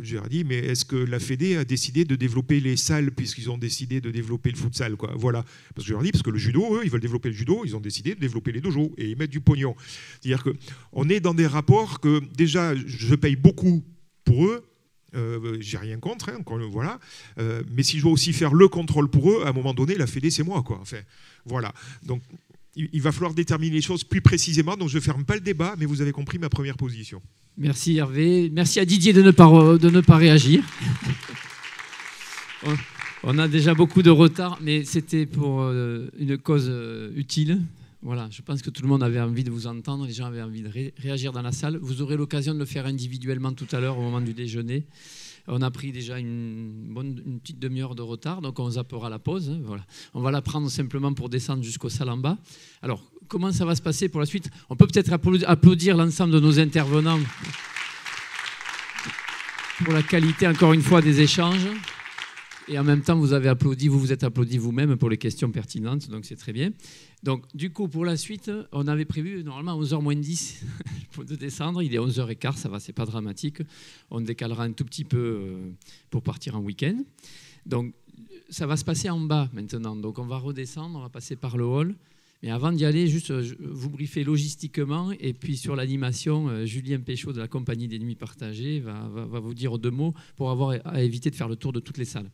J'ai dit, mais est-ce que la Fédé a décidé de développer les salles puisqu'ils ont décidé de développer le futsal, quoi. Voilà. Parce que je leur dis, parce que le judo, eux, ils veulent développer le judo, ils ont décidé de développer les dojos et ils mettent du pognon. C'est-à-dire qu'on est dans des rapports que déjà, je paye beaucoup pour eux. J'ai rien contre, hein, voilà. Mais si je dois aussi faire le contrôle pour eux, à un moment donné, la Fédé, c'est moi, quoi. Enfin, voilà. Donc, il va falloir déterminer les choses plus précisément. Donc, je ne ferme pas le débat, mais vous avez compris ma première position. Merci Hervé. Merci à Didier de ne pas réagir. On a déjà beaucoup de retard, mais c'était pour une cause utile. Voilà, je pense que tout le monde avait envie de vous entendre, les gens avaient envie de réagir dans la salle. Vous aurez l'occasion de le faire individuellement tout à l'heure au moment du déjeuner. On a pris déjà une petite demi-heure de retard, donc on zappera la pause. Hein, voilà. On va la prendre simplement pour descendre jusqu'au salle en bas. Alors, comment ça va se passer pour la suite? On peut peut-être applaudir l'ensemble de nos intervenants pour la qualité, encore une fois, des échanges. Et en même temps, vous avez applaudi, vous êtes applaudi vous-même pour les questions pertinentes, donc c'est très bien. Donc, du coup, pour la suite, on avait prévu normalement 11h moins 10 de descendre. Il est 11h15, ça va, c'est pas dramatique. On décalera un tout petit peu pour partir en week-end. Donc, ça va se passer en bas maintenant. Donc on va redescendre, on va passer par le hall. Mais avant d'y aller, juste vous briefer logistiquement. Et puis sur l'animation, Julien Péchaud de la Compagnie des Nuits Partagées va vous dire 2 mots pour avoir à éviter de faire le tour de toutes les salles.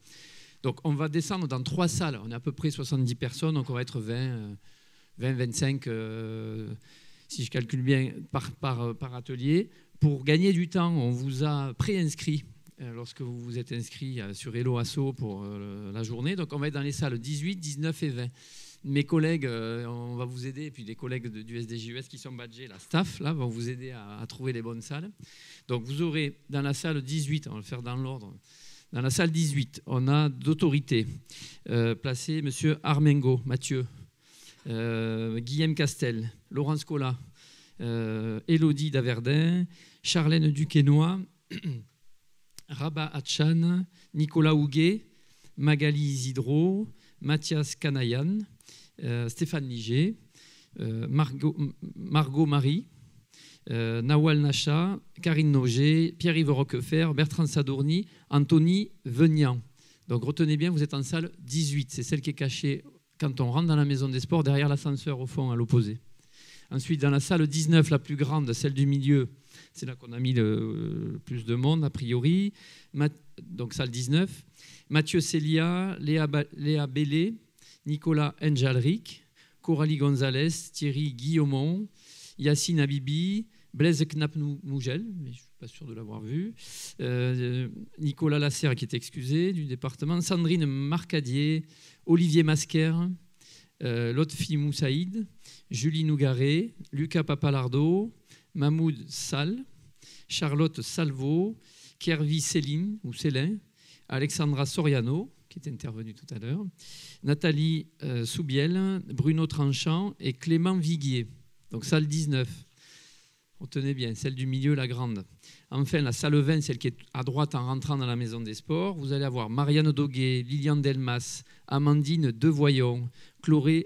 Donc on va descendre dans 3 salles. On est à peu près 70 personnes, donc on va être 20-25, si je calcule bien, par atelier. Pour gagner du temps, on vous a préinscrit lorsque vous vous êtes inscrit sur Hello Asso pour la journée. Donc on va être dans les salles 18, 19 et 20. Mes collègues, on va vous aider, et puis les collègues du SDJUS qui sont badgés, la staff, là, vont vous aider à trouver les bonnes salles. Donc vous aurez dans la salle 18, on va le faire dans l'ordre, dans la salle 18, on a d'autorité placé M. Armengo, Mathieu, Guillaume Castel, Laurence Collat, Élodie Daverdin, Charlène Duquesnoy, Rabat Hatchan, Nicolas Houguet, Magali Isidro, Mathias Canayan, Stéphane Liger, Margot Marie, Nawal Nacha, Karine Noger, Pierre-Yves Roquefort, Bertrand Sadourny, Anthony Venian. Donc retenez bien, vous êtes en salle 18, c'est celle qui est cachée quand on rentre dans la maison des sports, derrière l'ascenseur au fond, à l'opposé. Ensuite, dans la salle 19, la plus grande, celle du milieu, c'est là qu'on a mis le plus de monde, a priori. Donc salle 19. Mathieu Célia, Léa Bellé, Nicolas Enjalric, Coralie Gonzalez, Thierry Guillaumont, Yacine Habibi, Blaise Knapp-Mougel, mais je ne suis pas sûr de l'avoir vu, Nicolas Lasserre qui est excusé du département, Sandrine Marcadier, Olivier Masquer, Lotfi Moussaïd, Julie Nougaret, Lucas Papalardo, Mahmoud Sall, Charlotte Salvo, Kervi Céline ou Célin, Alexandra Soriano, qui est intervenue tout à l'heure, Nathalie Soubiel, Bruno Tranchant et Clément Viguier. Donc salle 19. Retenez bien, celle du milieu, la grande. Enfin, la salle 20, celle qui est à droite en rentrant dans la maison des sports. Vous allez avoir Marianne Doguet, Liliane Delmas, Amandine Devoyon, Chloé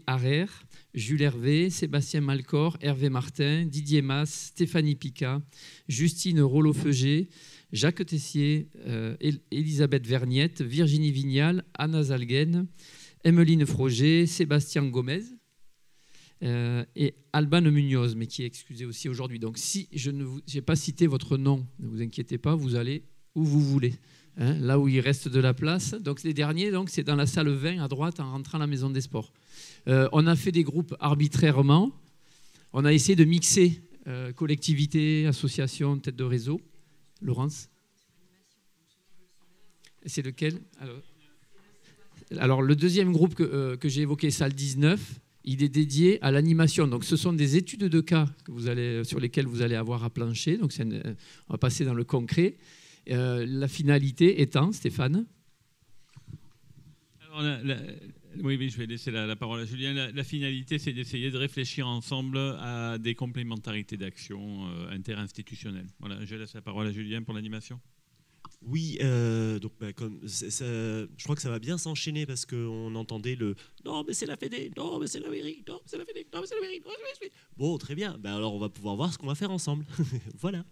Harrer, Jules Hervé, Sébastien Malcor, Hervé Martin, Didier Mas, Stéphanie Picat, Justine Rollo-Feuger, Jacques Tessier, Elisabeth Verniette, Virginie Vignal, Anna Zalguen, Emmeline Froger, Sébastien Gomez et Alban Munoz, mais qui est excusé aussi aujourd'hui. Donc si je n'ai pas cité votre nom, ne vous inquiétez pas, vous allez où vous voulez, hein, là où il reste de la place. Donc les derniers, c'est dans la salle 20 à droite en rentrant à la maison des sports. On a fait des groupes arbitrairement. On a essayé de mixer collectivités, associations, tête de réseau. Laurence? C'est lequel? Alors, le deuxième groupe que j'ai évoqué, salle 19, il est dédié à l'animation. Donc, ce sont des études de cas sur lesquelles vous allez avoir à plancher. Donc, on va passer dans le concret. La finalité étant, Stéphane? Alors, oui, je vais laisser la parole à Julien. La finalité, c'est d'essayer de réfléchir ensemble à des complémentarités d'action interinstitutionnelles. Voilà, je laisse la parole à Julien pour l'animation. Oui, donc je crois que ça va bien s'enchaîner parce qu'on entendait le « Non, mais c'est la Fédé, non, mais c'est la mairie, non, mais c'est la Fédé, non, mais c'est la mairie, non, c'est la Fédé. » Bon, très bien, alors on va pouvoir voir ce qu'on va faire ensemble. Voilà.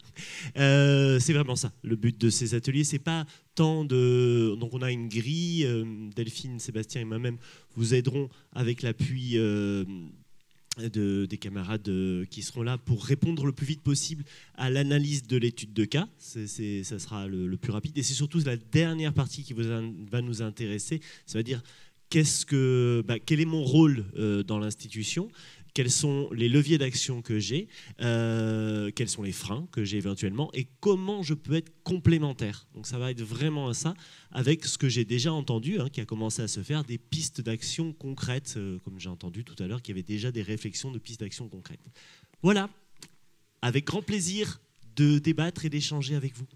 C'est vraiment ça. Le but de ces ateliers, c'est pas tant de... Donc on a une grille, Delphine, Sébastien et moi-même vous aiderons avec l'appui... des camarades qui seront là pour répondre le plus vite possible à l'analyse de l'étude de cas. Ça sera le plus rapide. Et c'est surtout la dernière partie qui va nous intéresser. Ça veut dire quel est mon rôle dans l'institution, quels sont les leviers d'action que j'ai, quels sont les freins que j'ai éventuellement et comment je peux être complémentaire. Donc ça va être vraiment à ça, avec ce que j'ai déjà entendu, qui a commencé à se faire, des pistes d'action concrètes, comme j'ai entendu tout à l'heure, qu'il y avait déjà des réflexions de pistes d'action concrètes. Voilà, avec grand plaisir de débattre et d'échanger avec vous.